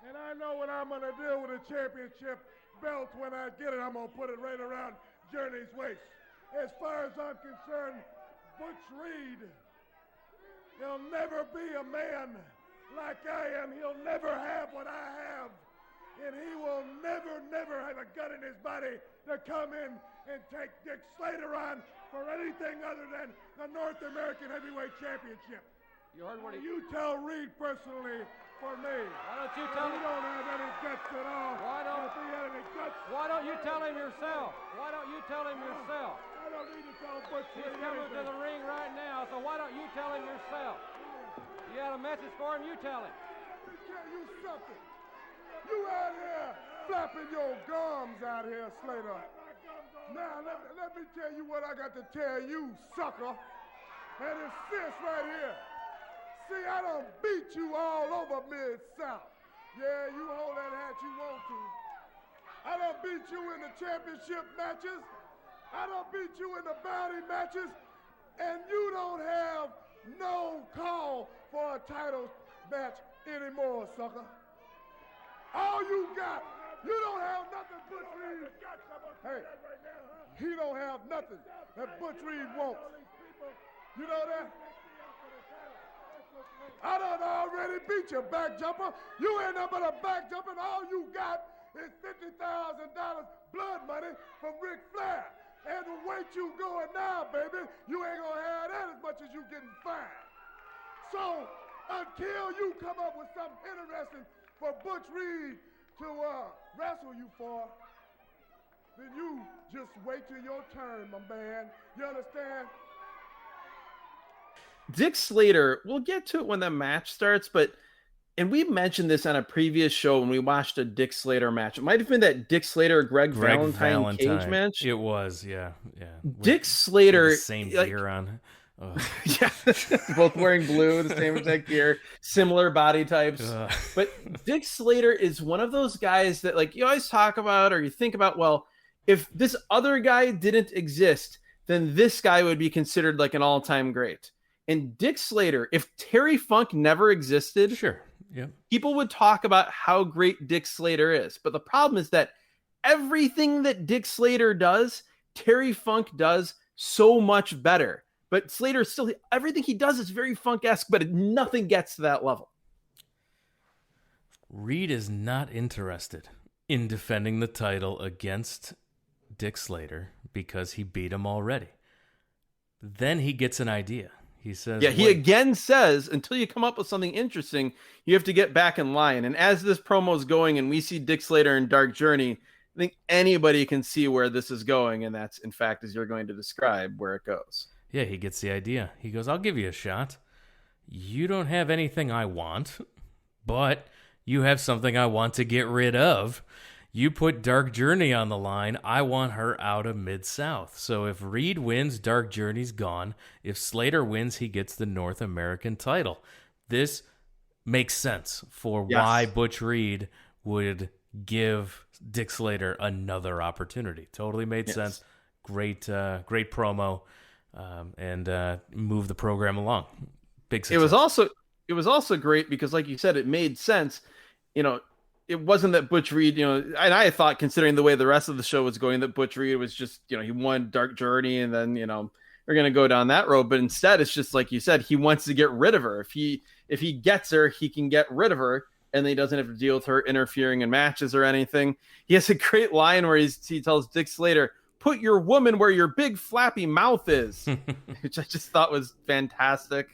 And I know what I'm going to do with a championship belt when I get it. I'm going to put it right around Journey's waist. As far as I'm concerned, Butch Reed, he'll never be a man like I am. He'll never have what I have. And he will never have a gun in his body to come in and take Dick Slater on for anything other than the North American Heavyweight Championship. You heard what You tell Reed personally for me. Why don't you tell He him? don't have any guts at all. If he had any guts, Why don't you tell him yourself? Why don't you tell him yourself? I don't need to tell Butch He's Reed coming to anything. the ring right now, so why don't you tell him yourself? You had a message for him, you tell him. Let me tell you something. You out here flapping your gums out here, Slater. Now, let me tell you what I got to tell you, sucker. And it's this right here. See, I done beat you all over Mid-South. Yeah, you hold that hat you want to. I done beat you in the championship matches. I done beat you in the bounty matches. And you don't have no call for a title match anymore, sucker. All you got, you don't have nothing Butch Reed. Hey, he don't have nothing that Butch Reed wants. You know that? I done already beat you, back jumper. You ain't nothing but a back jumper, and all you got is $50,000 blood money from Ric Flair. And the weight you going now, baby, you ain't gonna have that as much as you getting fined. So, until you come up with something interesting for Butch Reed to wrestle you for, then you just wait till your turn, my man. You understand? Dick Slater, we'll get to it when the match starts, and we mentioned this on a previous show when we watched a Dick Slater match. It might have been that Dick Slater Greg Valentine cage match. It was, yeah. Dick Slater, the same gear on. Oh. Yeah, both wearing blue, the same exact gear, similar body types. But Dick Slater is one of those guys that, like, you always talk about, or you think about, well, if this other guy didn't exist, then this guy would be considered like an all-time great. And Dick Slater, if Terry Funk never existed, sure, yeah, people would talk about how great Dick Slater is. But the problem is that everything that Dick Slater does, Terry Funk does so much better. But Slater still, everything he does is very Funk-esque, but nothing gets to that level. Reed is not interested in defending the title against Dick Slater because he beat him already. Then he gets an idea. He says, yeah, he again says, until you come up with something interesting, you have to get back in line. And as this promo is going and we see Dick Slater in Dark Journey, I think anybody can see where this is going. And that's, in fact, as you're going to describe, where it goes. Yeah, he gets the idea. He goes, I'll give you a shot. You don't have anything I want, but you have something I want to get rid of. You put Dark Journey on the line. I want her out of Mid-South. So if Reed wins, Dark Journey's gone. If Slater wins, he gets the North American title. This makes sense for why Butch Reed would give Dick Slater another opportunity. Totally made sense. Great promo, and move the program along. Big success. It was also great because, like you said, it made sense. You know, it wasn't that Butch Reed, and I thought, considering the way the rest of the show was going, that Butch Reed was just, he won Dark Journey and then, we're going to go down that road. But instead, it's just like you said, he wants to get rid of her. If he gets her, he can get rid of her, and then he doesn't have to deal with her interfering in matches or anything. He has a great line where he tells Dick Slater, "Put your woman where your big flappy mouth is," which I just thought was fantastic.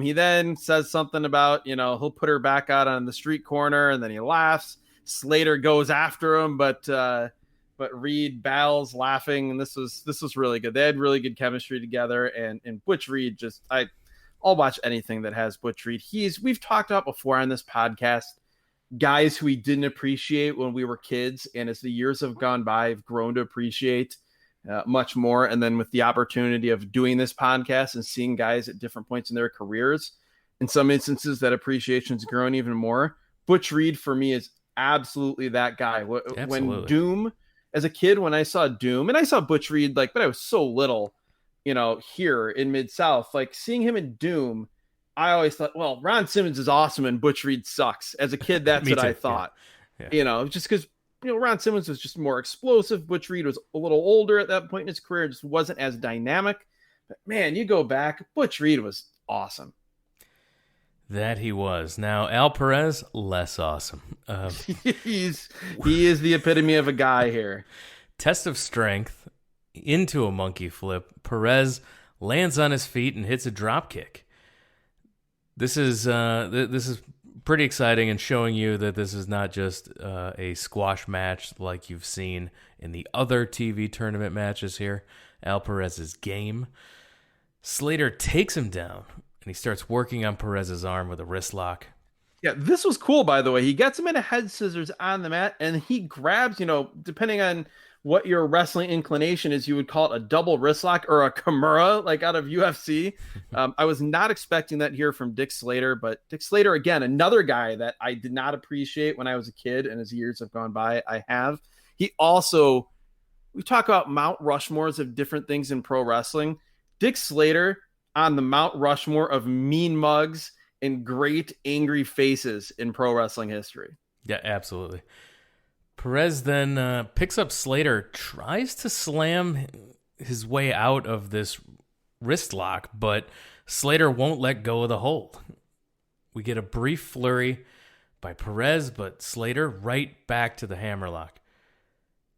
He then says something about, he'll put her back out on the street corner, and then he laughs. Slater goes after him, but Reed bows laughing, and this was really good. They had really good chemistry together, and Butch Reed I'll watch anything that has Butch Reed. We've talked about before on this podcast, guys who we didn't appreciate when we were kids, and as the years have gone by, I've grown to appreciate much more. And then with the opportunity of doing this podcast and seeing guys at different points in their careers, in some instances that appreciation's grown even more. Butch Reed for me is absolutely that guy. When Doom, as a kid, when I saw Doom, and I saw Butch Reed, but I was so little, here in Mid-South, seeing him in Doom, I always thought, well, Ron Simmons is awesome and Butch Reed sucks. As a kid, that's what I thought. Yeah. Just because Ron Simmons was just more explosive. Butch Reed was a little older at that point in his career, just wasn't as dynamic. But man, you go back, Butch Reed was awesome. That he was. Now, Al Perez, less awesome. He is the epitome of a guy here. Test of strength into a monkey flip. Perez lands on his feet and hits a drop kick. This is pretty exciting and showing you that this is not just a squash match like you've seen in the other TV tournament matches here. Al Perez's game. Slater takes him down, and he starts working on Perez's arm with a wrist lock. Yeah, this was cool, by the way. He gets him in a head scissors on the mat, and he grabs, depending on what your wrestling inclination is, you would call it a double wrist lock or a Kimura, out of UFC. I was not expecting that here from Dick Slater, but Dick Slater, again, another guy that I did not appreciate when I was a kid, and as years have gone by, I have. We talk about Mount Rushmores of different things in pro wrestling. Dick Slater, on the Mount Rushmore of mean mugs and great angry faces in pro wrestling history. Yeah, absolutely. Perez then picks up Slater, tries to slam his way out of this wrist lock, but Slater won't let go of the hold. We get a brief flurry by Perez, but Slater right back to the hammerlock.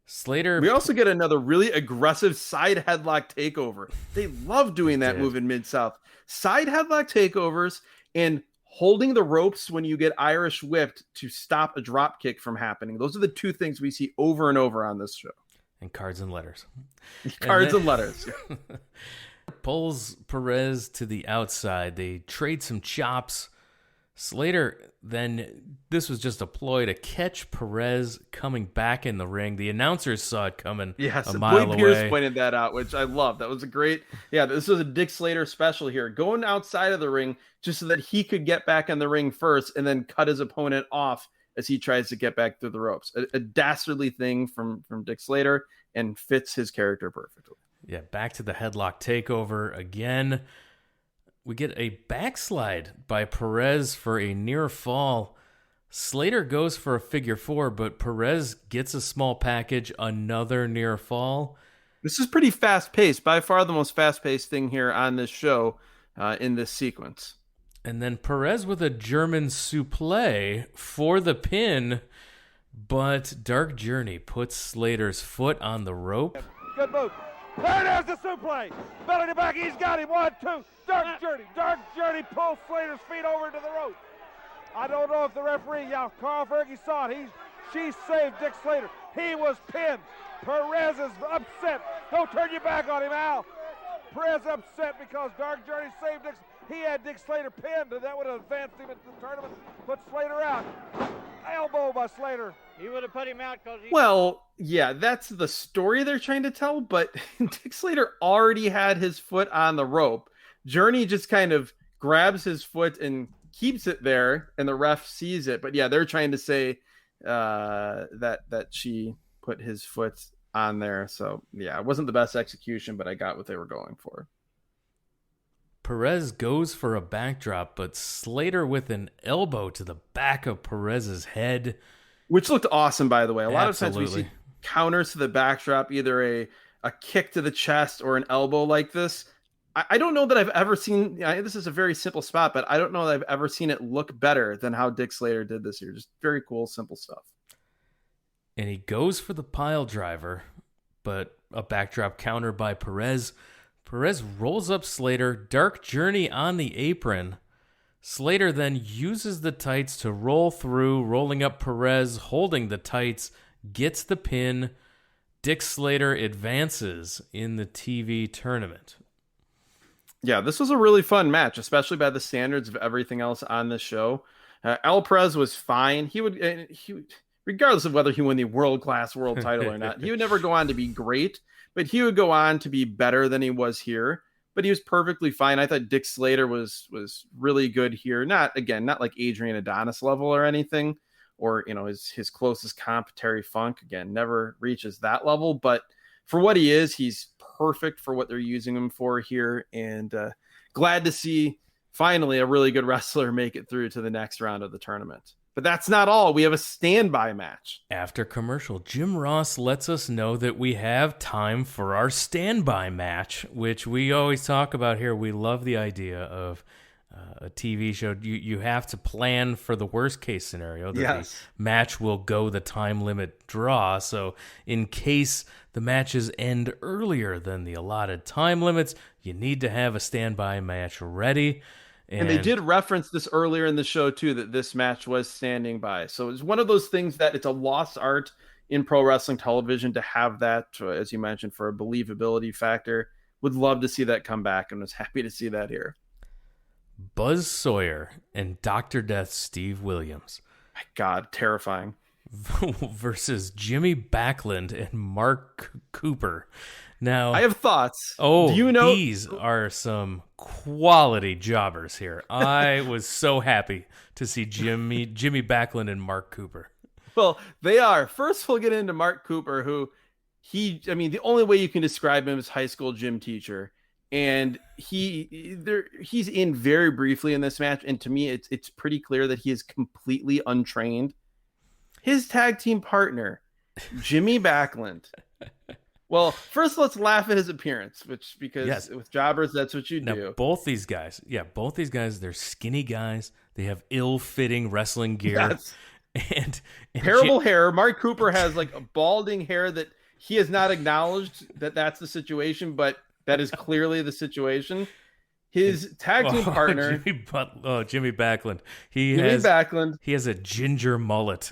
Slater. We also get another really aggressive side headlock takeover. They love doing that move in Mid-South. Side headlock takeovers and holding the ropes when you get Irish whipped to stop a drop kick from happening. Those are the two things we see over and over on this show. And cards and letters. And letters. Pulls Perez to the outside. They trade some chops. Slater then, this was just a ploy to catch Perez coming back in the ring. The announcers saw it coming a mile Boyd away. Pierce pointed that out, which I love. That was a great, this was a Dick Slater special here. Going outside of the ring just so that he could get back in the ring first and then cut his opponent off as he tries to get back through the ropes. A dastardly thing from Dick Slater and fits his character perfectly. Yeah, back to the headlock takeover again. We get a backslide by Perez for a near fall. Slater goes for a figure four, but Perez gets a small package, another near fall. This is pretty fast-paced, by far the most fast-paced thing here on this show in this sequence. And then Perez with a German suplex for the pin, but Dark Journey puts Slater's foot on the rope. Good move. There it is, the suplex. Belly to back, he's got him. 1, 2. Dark Journey pulls Slater's feet over to the rope. I don't know if the referee, Carl Fergie saw it. She saved Dick Slater. He was pinned. Perez is upset. Don't turn your back on him, Al. Perez upset because Dark Journey saved Dick. He had Dick Slater pinned, and that would have advanced him into the tournament. Put Slater out. Elbow by Slater. He would have put him out because that's the story they're trying to tell, but Dick Slater already had his foot on the rope. Journey just kind of grabs his foot and keeps it there, and the ref sees it. But they're trying to say that she put his foot on there. So, it wasn't the best execution, but I got what they were going for. Perez goes for a backdrop, but Slater with an elbow to the back of Perez's head. Which looked awesome, by the way. A lot of times we Absolutely. see counters to the backdrop, either a kick to the chest or an elbow like this. I don't know that I've ever seen, this is a very simple spot, but I don't know that I've ever seen it look better than how Dick Slater did this here. Just very cool, simple stuff. And he goes for the pile driver, but a backdrop counter by Perez. Perez rolls up Slater, Dark Journey on the apron. Slater then uses the tights to roll through, rolling up Perez, holding the tights, gets the pin. Dick Slater advances in the TV tournament. Yeah, this was a really fun match, especially by the standards of everything else on the show. El Perez was fine. He would, regardless of whether he won the world-class world title or not, he would never go on to be great, but he would go on to be better than he was here. But he was perfectly fine. I thought Dick Slater was really good here. Not like Adrian Adonis level or anything, or his closest comp, Terry Funk. Again, never reaches that level, but for what he is, he's perfect for what they're using him for here. And glad to see finally a really good wrestler make it through to the next round of the tournament. But that's not all. We have a standby match. After commercial, Jim Ross lets us know that we have time for our standby match, which we always talk about here. We love the idea of a TV show. You have to plan for the worst case scenario that the match will go the time limit draw. So in case the matches end earlier than the allotted time limits, you need to have a standby match ready. And they did reference this earlier in the show, too, that this match was standing by. So it's one of those things that it's a lost art in pro wrestling television to have that, as you mentioned, for a believability factor. Would love to see that come back, and was happy to see that here. Buzz Sawyer and Dr. Death Steve Williams. My God, terrifying. Versus Jimmy Backlund and Mark Cooper. Now, I have thoughts. Oh, do you know these are some quality jobbers here. I was so happy to see Jimmy Backlund and Mark Cooper. Well, they are. First, we'll get into Mark Cooper, who the only way you can describe him as high school gym teacher. and he's in very briefly in this match, and to me it's pretty clear that he is completely untrained. His tag team partner, Jimmy Backlund. Well, first let's laugh at his appearance, because with jobbers that's what you do. Both these guys, they're skinny guys. They have ill-fitting wrestling gear. Yes. And terrible hair. Mark Cooper has like a balding hair that he has not acknowledged that's the situation, but that is clearly the situation. His tag team partner, Jimmy Backlund. He has a ginger mullet.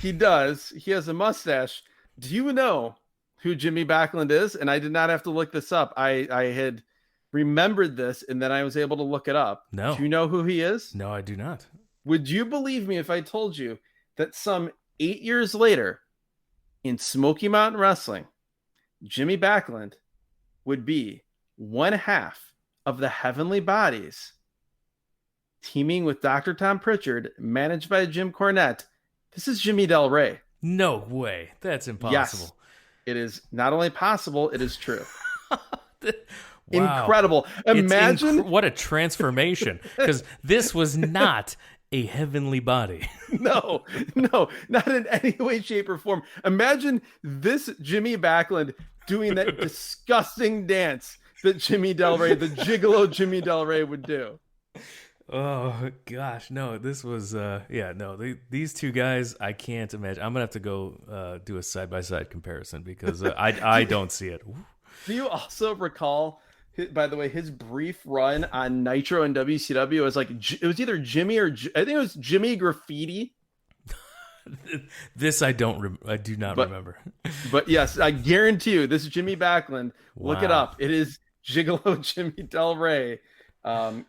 He does. He has a mustache. Do you know who Jimmy Backlund is? And I did not have to look this up. I had remembered this, and then I was able to look it up. No. Do you know who he is? No, I do not. Would you believe me if I told you that some 8 years later in Smoky Mountain Wrestling, Jimmy Backlund would be one half of the Heavenly Bodies, teaming with Dr. Tom Pritchard, managed by Jim Cornette? This is Jimmy Del Rey. No way. That's impossible. Yes, it is not only possible, it is true. Wow. Incredible. Imagine what a transformation, because this was not a heavenly body. No, not in any way, shape, or form. Imagine this Jimmy Backlund doing that disgusting dance that Jimmy Del Rey, the gigolo Jimmy Del Rey, would do. Oh gosh, no, this was these two guys, I can't imagine. I'm gonna have to go do a side-by-side comparison, because I don't see it. Do you also recall, by the way, his brief run on Nitro and WCW was like, it was either Jimmy or I think it was Jimmy Graffiti. This I do not remember. But yes, I guarantee you, this is Jimmy Backlund. Look it up. It is Gigolo Jimmy Del Rey.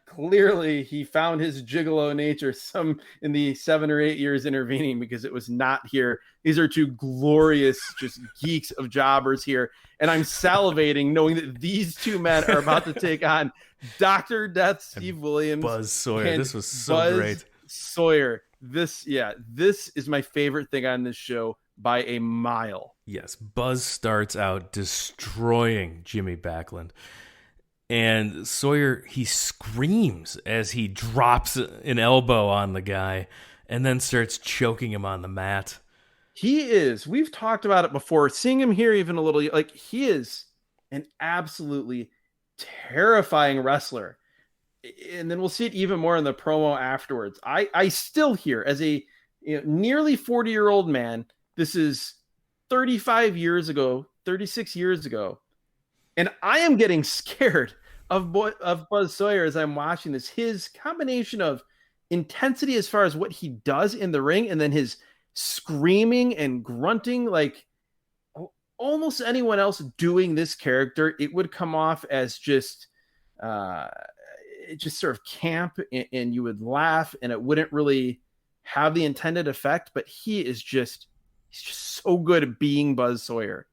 Clearly he found his gigolo nature some in the 7 or 8 years intervening, because it was not here. These are two glorious just geeks of jobbers here, and I'm salivating knowing that these two men are about to take on Dr. Death Steve Williams, Buzz Sawyer. This was so Buzz great. Sawyer. This is my favorite thing on this show by a mile. Yes, Buzz starts out destroying Jimmy Backlund. And Sawyer, he screams as he drops an elbow on the guy and then starts choking him on the mat. We've talked about it before, seeing him here even a little, like, he is an absolutely terrifying wrestler. And then we'll see it even more in the promo afterwards. I still hear, as a nearly 40-year-old man, this is 36 years ago, and I am getting scared of Buzz Sawyer as I'm watching this. His combination of intensity as far as what he does in the ring, and then his screaming and grunting, like almost anyone else doing this character, it would come off as just sort of camp, and you would laugh, and it wouldn't really have the intended effect. But he's just so good at being Buzz Sawyer.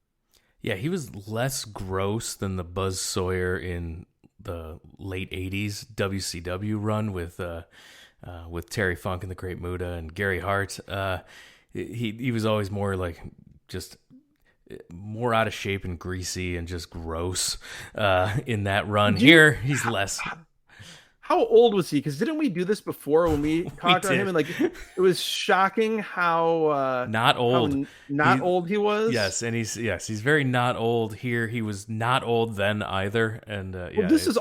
Yeah, he was less gross than the Buzz Sawyer in the late 80s WCW run with Terry Funk and the Great Muta and Gary Hart. He was always more like just more out of shape and greasy and just gross in that run. Here, he's less. How old was he? Because didn't we do this before when we talked about him? And like, it was shocking how not old, old he was. Yes, and he's very not old here. He was not old then either. And this is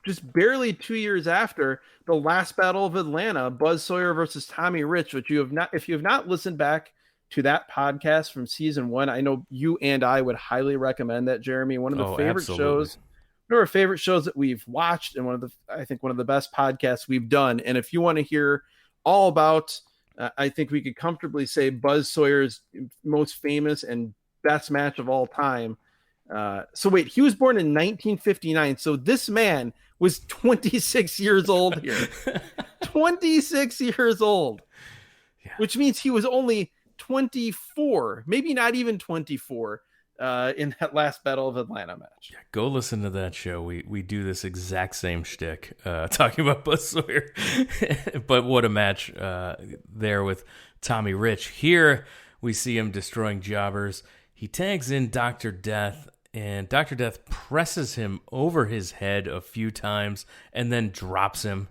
just barely 2 years after the last Battle of Atlanta, Buzz Sawyer versus Tommy Rich, which if you have not listened back to that podcast from season 1, I know you and I would highly recommend that, Jeremy. One of the favorite shows. One of our favorite shows that we've watched, and one of the best podcasts we've done. And if you want to hear all about, I think we could comfortably say Buzz Sawyer's most famous and best match of all time. So wait, he was born in 1959. So this man was 26 years old here. 26 years old, which means he was only 24, maybe not even 24. In that last Battle of Atlanta match. Yeah, go listen to that show. We do this exact same shtick, talking about Buzz Sawyer. But what a match there with Tommy Rich. Here we see him destroying jobbers. He tags in Dr. Death, and Dr. Death presses him over his head a few times and then drops him.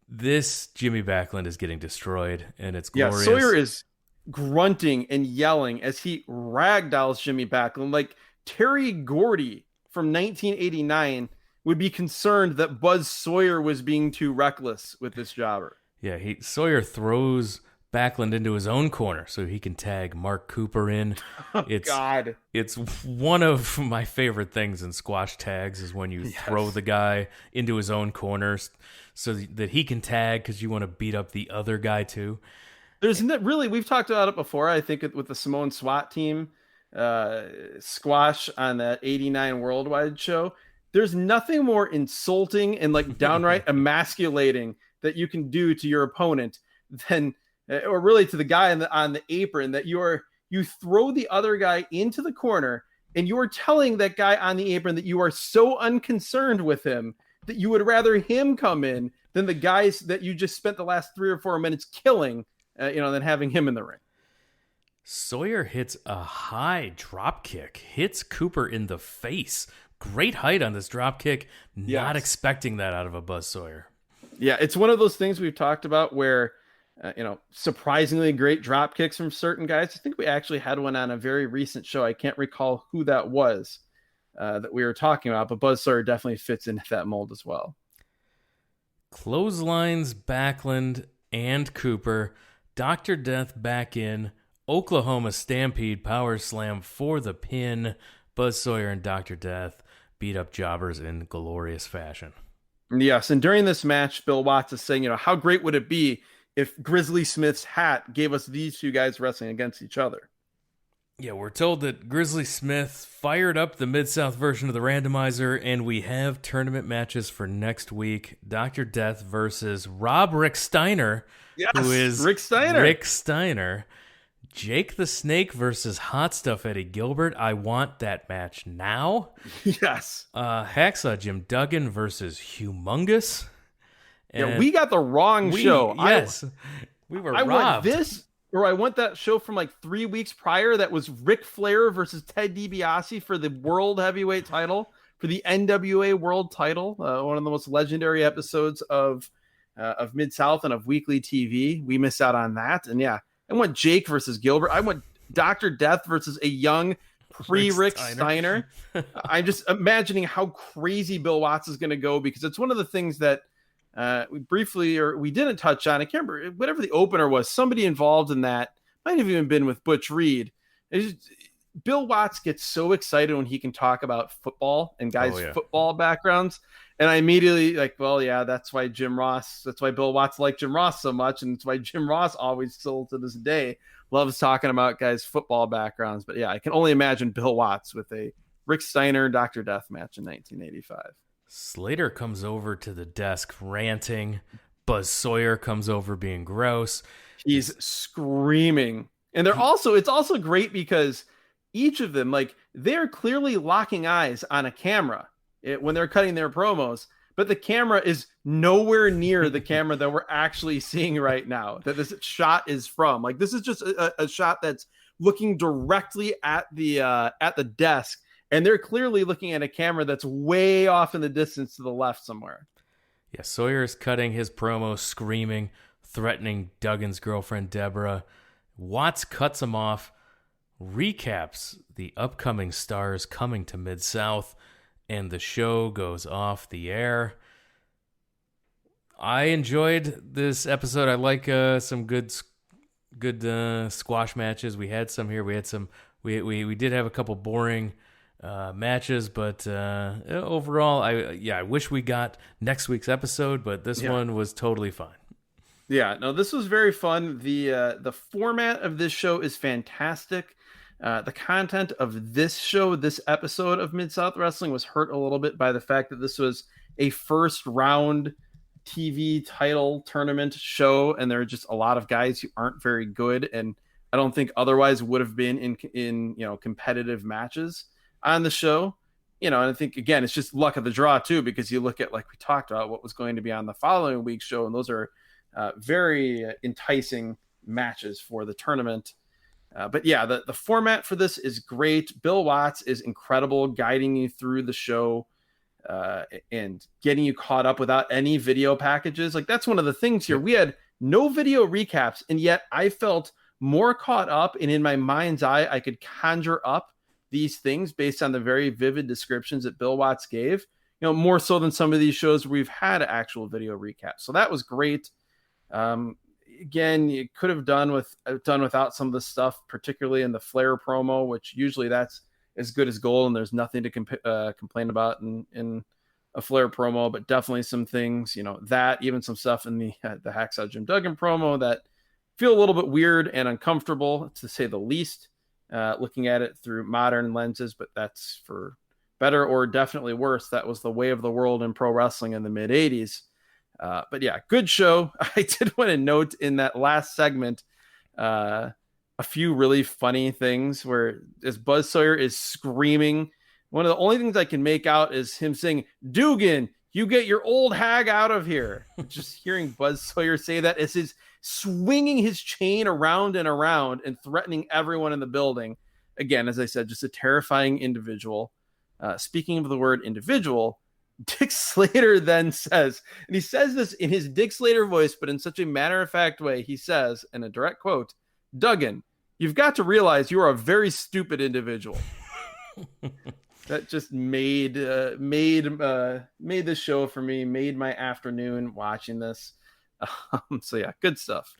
This Jimmy Backlund is getting destroyed, and it's glorious. Yeah, Sawyer is grunting and yelling as he ragdolls Jimmy Backlund. Like Terry Gordy from 1989 would be concerned that Buzz Sawyer was being too reckless with this jobber. Yeah, Sawyer throws Backlund into his own corner so he can tag Mark Cooper in. God. It's one of my favorite things in squash tags is when you throw the guy into his own corners so that he can tag because you want to beat up the other guy too. There's really, we've talked about it before, I think, with the Samoan SWAT team squash on that 89 Worldwide show. There's nothing more insulting and like downright emasculating that you can do to your opponent than, or really to the guy on the apron, that you throw the other guy into the corner and you're telling that guy on the apron that you are so unconcerned with him that you would rather him come in than the guys that you just spent the last 3 or 4 minutes killing, than having him in the ring. Sawyer hits a high drop kick, hits Cooper in the face. Great height on this drop kick. Not expecting that out of a Buzz Sawyer. Yeah, it's one of those things we've talked about where, surprisingly great drop kicks from certain guys. I think we actually had one on a very recent show. I can't recall who that was that we were talking about, but Buzz Sawyer definitely fits into that mold as well. Clotheslines Backlund and Cooper. Dr. Death back in. Oklahoma Stampede power slam for the pin. Buzz Sawyer and Dr. Death beat up jobbers in glorious fashion. Yes, and during this match, Bill Watts is saying, how great would it be if Grizzly Smith's hat gave us these two guys wrestling against each other? Yeah, we're told that Grizzly Smith fired up the Mid-South version of the randomizer, and we have tournament matches for next week. Dr. Death versus Rick Steiner, who is Rick Steiner. Jake the Snake versus Hot Stuff Eddie Gilbert. I want that match now. Yes. Hacksaw Jim Duggan versus Humongous. And we got the wrong show. Yes. We were robbed. I want this, or I want that show from like 3 weeks prior that was Ric Flair versus Ted DiBiase for the World Heavyweight title, for the NWA World title. One of the most legendary episodes of Mid-South and of weekly TV. We missed out on that. And yeah, I want Jake versus Gilbert. I want Dr. Death versus a young pre-Rick Steiner. I'm just imagining how crazy Bill Watts is going to go, because it's one of the things that we didn't touch on. I can't remember, whatever the opener was, somebody involved in that, might have even been with Butch Reed. Bill Watts gets so excited when he can talk about football and guys' football backgrounds. And I immediately that's why Bill Watts liked Jim Ross so much. And it's why Jim Ross always still to this day loves talking about guys' football backgrounds. But yeah, I can only imagine Bill Watts with a Rick Steiner, Dr. Death match in 1985. Slater comes over to the desk ranting. Buzz Sawyer comes over being gross. He's screaming. And it's also great because each of them, they're clearly locking eyes on a camera when they're cutting their promos, but the camera is nowhere near the camera that we're actually seeing right now, that this shot is from. This is just a shot that's looking directly at the desk, and they're clearly looking at a camera that's way off in the distance to the left somewhere. Yeah, Sawyer's cutting his promo, screaming, threatening Duggan's girlfriend, Deborah. Watts cuts him off, recaps the upcoming stars coming to Mid-South, and the show goes off the air. I enjoyed this episode. I like some good squash matches. We had some here. We did have a couple boring matches, but overall, I wish we got next week's episode, but this one was totally fine. Yeah, no, this was very fun. The format of this show is fantastic. The content of this episode of Mid-South Wrestling was hurt a little bit by the fact that this was a first round TV title tournament show, and there are just a lot of guys who aren't very good, and I don't think otherwise would have been in competitive matches on the show. And I think, again, it's just luck of the draw too, because you look at, like we talked about, what was going to be on the following week's show, and those are very enticing matches for the tournament. But yeah, the format for this is great. Bill Watts is incredible, guiding you through the show and getting you caught up without any video packages. Like, that's one of the things here. We had no video recaps, and yet I felt more caught up, and in my mind's eye, I could conjure up these things based on the very vivid descriptions that Bill Watts gave, more so than some of these shows where we've had actual video recaps. So that was great. Again, you could have done without some of the stuff, particularly in the Flair promo, which usually that's as good as gold, and there's nothing to complain about in a Flair promo, but definitely some things, that even some stuff in the Hacksaw Jim Duggan promo that feel a little bit weird and uncomfortable, to say the least, looking at it through modern lenses, but that's for better or definitely worse. That was the way of the world in pro wrestling in the mid 80s. But yeah, good show. I did want to note in that last segment, a few really funny things where as Buzz Sawyer is screaming, one of the only things I can make out is him saying, "Duggan, you get your old hag out of here." Just hearing Buzz Sawyer say that as he's swinging his chain around and around and threatening everyone in the building. Again, as I said, just a terrifying individual. Speaking of the word individual, Dick Slater then says, and he says this in his Dick Slater voice, but in such a matter-of-fact way, he says, in a direct quote, "Duggan, you've got to realize you are a very stupid individual." That just made this show for me, made my afternoon watching this. So yeah, good stuff.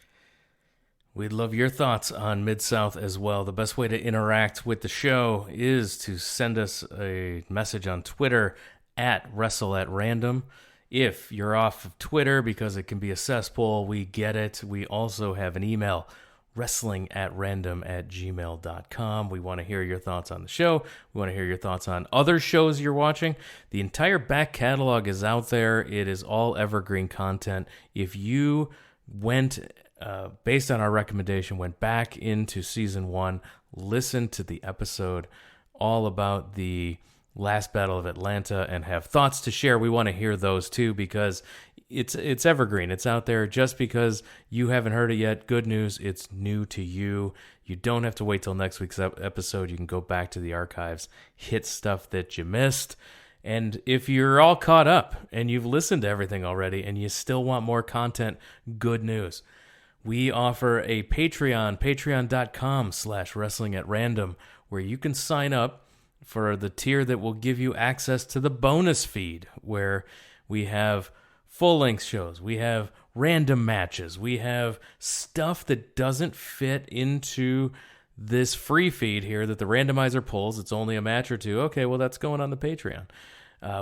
We'd love your thoughts on Mid-South as well. The best way to interact with the show is to send us a message on Twitter at WrestleAtRandom. If you're off of Twitter because it can be a cesspool, we get it. We also have an email, wrestlingatrandom@gmail.com. We want to hear your thoughts on the show. We want to hear your thoughts on other shows you're watching. The entire back catalog is out there. It is all evergreen content. If you went, based on our recommendation, went back into season 1, listened to the episode all about the last Battle of Atlanta and have thoughts to share, we want to hear those too, because it's evergreen. It's out there. Just because you haven't heard it yet, good news, it's new to you. You don't have to wait till next week's episode. You can go back to the archives, hit stuff that you missed. And if you're all caught up and you've listened to everything already and you still want more content, good news. We offer a Patreon, patreon.com/wrestlingatrandom, where you can sign up for the tier that will give you access to the bonus feed, where we have full-length shows, we have random matches, we have stuff that doesn't fit into this free feed here that the randomizer pulls. It's only a match or two. Okay, well, that's going on the Patreon.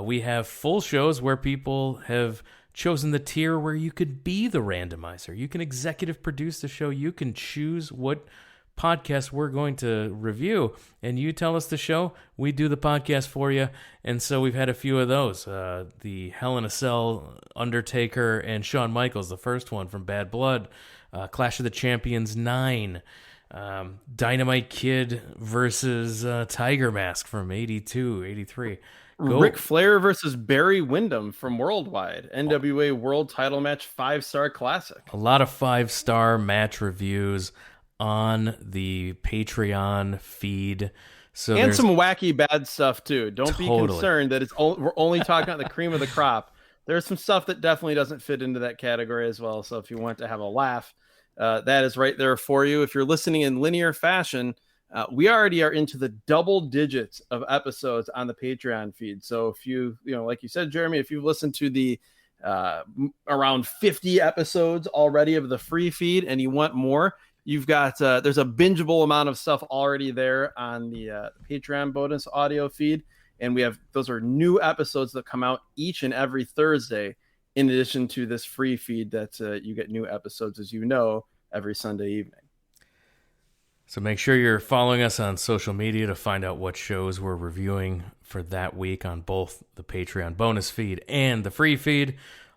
We have full shows where people have chosen the tier where you could be the randomizer. You can executive produce the show. You can choose what podcast we're going to review, and you tell us the show, we do the podcast for you. And so we've had a few of those. The Hell in a Cell, Undertaker, and Shawn Michaels, the first one from Bad Blood, Clash of the Champions 9, Dynamite Kid versus Tiger Mask from 82, 83. Ric Flair versus Barry Windham from Worldwide, NWA World Title Match 5-star classic. A lot of 5-star match reviews on the Patreon feed. So and some wacky bad stuff too. Don't be concerned that we're only talking about the cream of the crop. There's some stuff that definitely doesn't fit into that category as well. So if you want to have a laugh, that is right there for you. If you're listening in linear fashion, we already are into the double digits of episodes on the Patreon feed. So if you like you said, Jeremy, if you've listened to the around 50 episodes already of the free feed and you want more, you've got there's a bingeable amount of stuff already there on the Patreon bonus audio feed, and those are new episodes that come out each and every Thursday, in addition to this free feed that you get new episodes, as you know, every Sunday evening. So make sure you're following us on social media to find out what shows we're reviewing for that week on both the Patreon bonus feed and the free feed.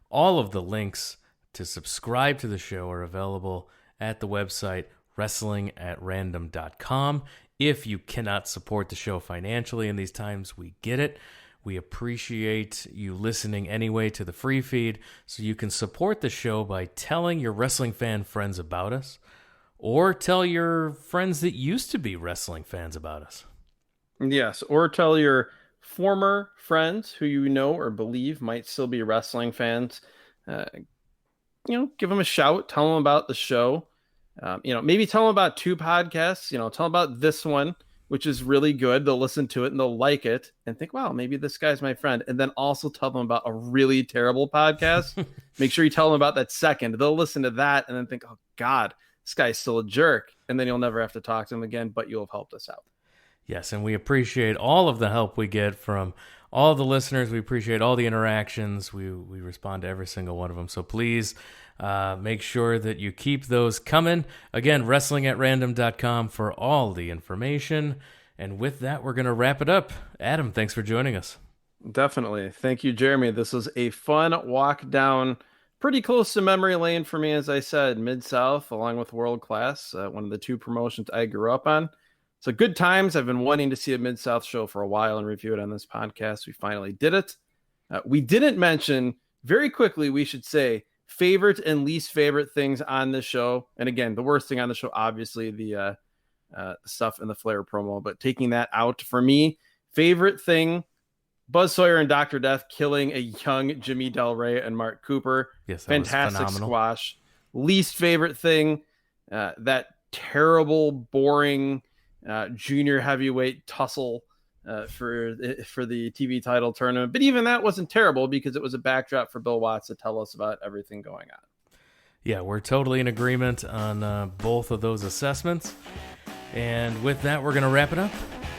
All of the links to subscribe to the show are available at the website wrestlingatrandom.com. If you cannot support the show financially in these times, we get it. We appreciate you listening anyway to the free feed, so you can support the show by telling your wrestling fan friends about us, or tell your friends that used to be wrestling fans about us. Yes, or tell your former friends who you know or believe might still be wrestling fans. Give them a shout. Tell them about the show. Maybe tell them about 2 podcasts. Tell them about this one, which is really good. They'll listen to it and they'll like it and think, wow, maybe this guy's my friend. And then also tell them about a really terrible podcast. Make sure you tell them about that second. They'll listen to that and then think, oh, God, this guy's still a jerk. And then you'll never have to talk to them again, but you'll have helped us out. Yes, and we appreciate all of the help we get from all the listeners. We appreciate all the interactions. We respond to every single one of them. So please make sure that you keep those coming. Again, wrestlingatrandom.com for all the information. And with that, we're going to wrap it up. Adam, thanks for joining us. Definitely. Thank you, Jeremy. This was a fun walk down pretty close to memory lane for me, as I said, Mid-South, along with World Class, one of the 2 promotions I grew up on. So good times. I've been wanting to see a Mid-South show for a while and review it on this podcast. We finally did it. We didn't mention, very quickly, we should say, favorite and least favorite things on the show. And again, the worst thing on the show, obviously, the stuff in the Flair promo. But taking that out, for me, favorite thing, Buzz Sawyer and Dr. Death killing a young Jimmy Del Rey and Mark Cooper. Yes, that fantastic was phenomenal. Squash. Least favorite thing, that terrible, boring junior heavyweight tussle for the TV title tournament. But even that wasn't terrible because it was a backdrop for Bill Watts to tell us about everything going on. Yeah, we're totally in agreement on both of those assessments. And with that, we're going to wrap it up.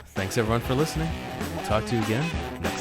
Thanks, everyone, for listening. We'll talk to you again next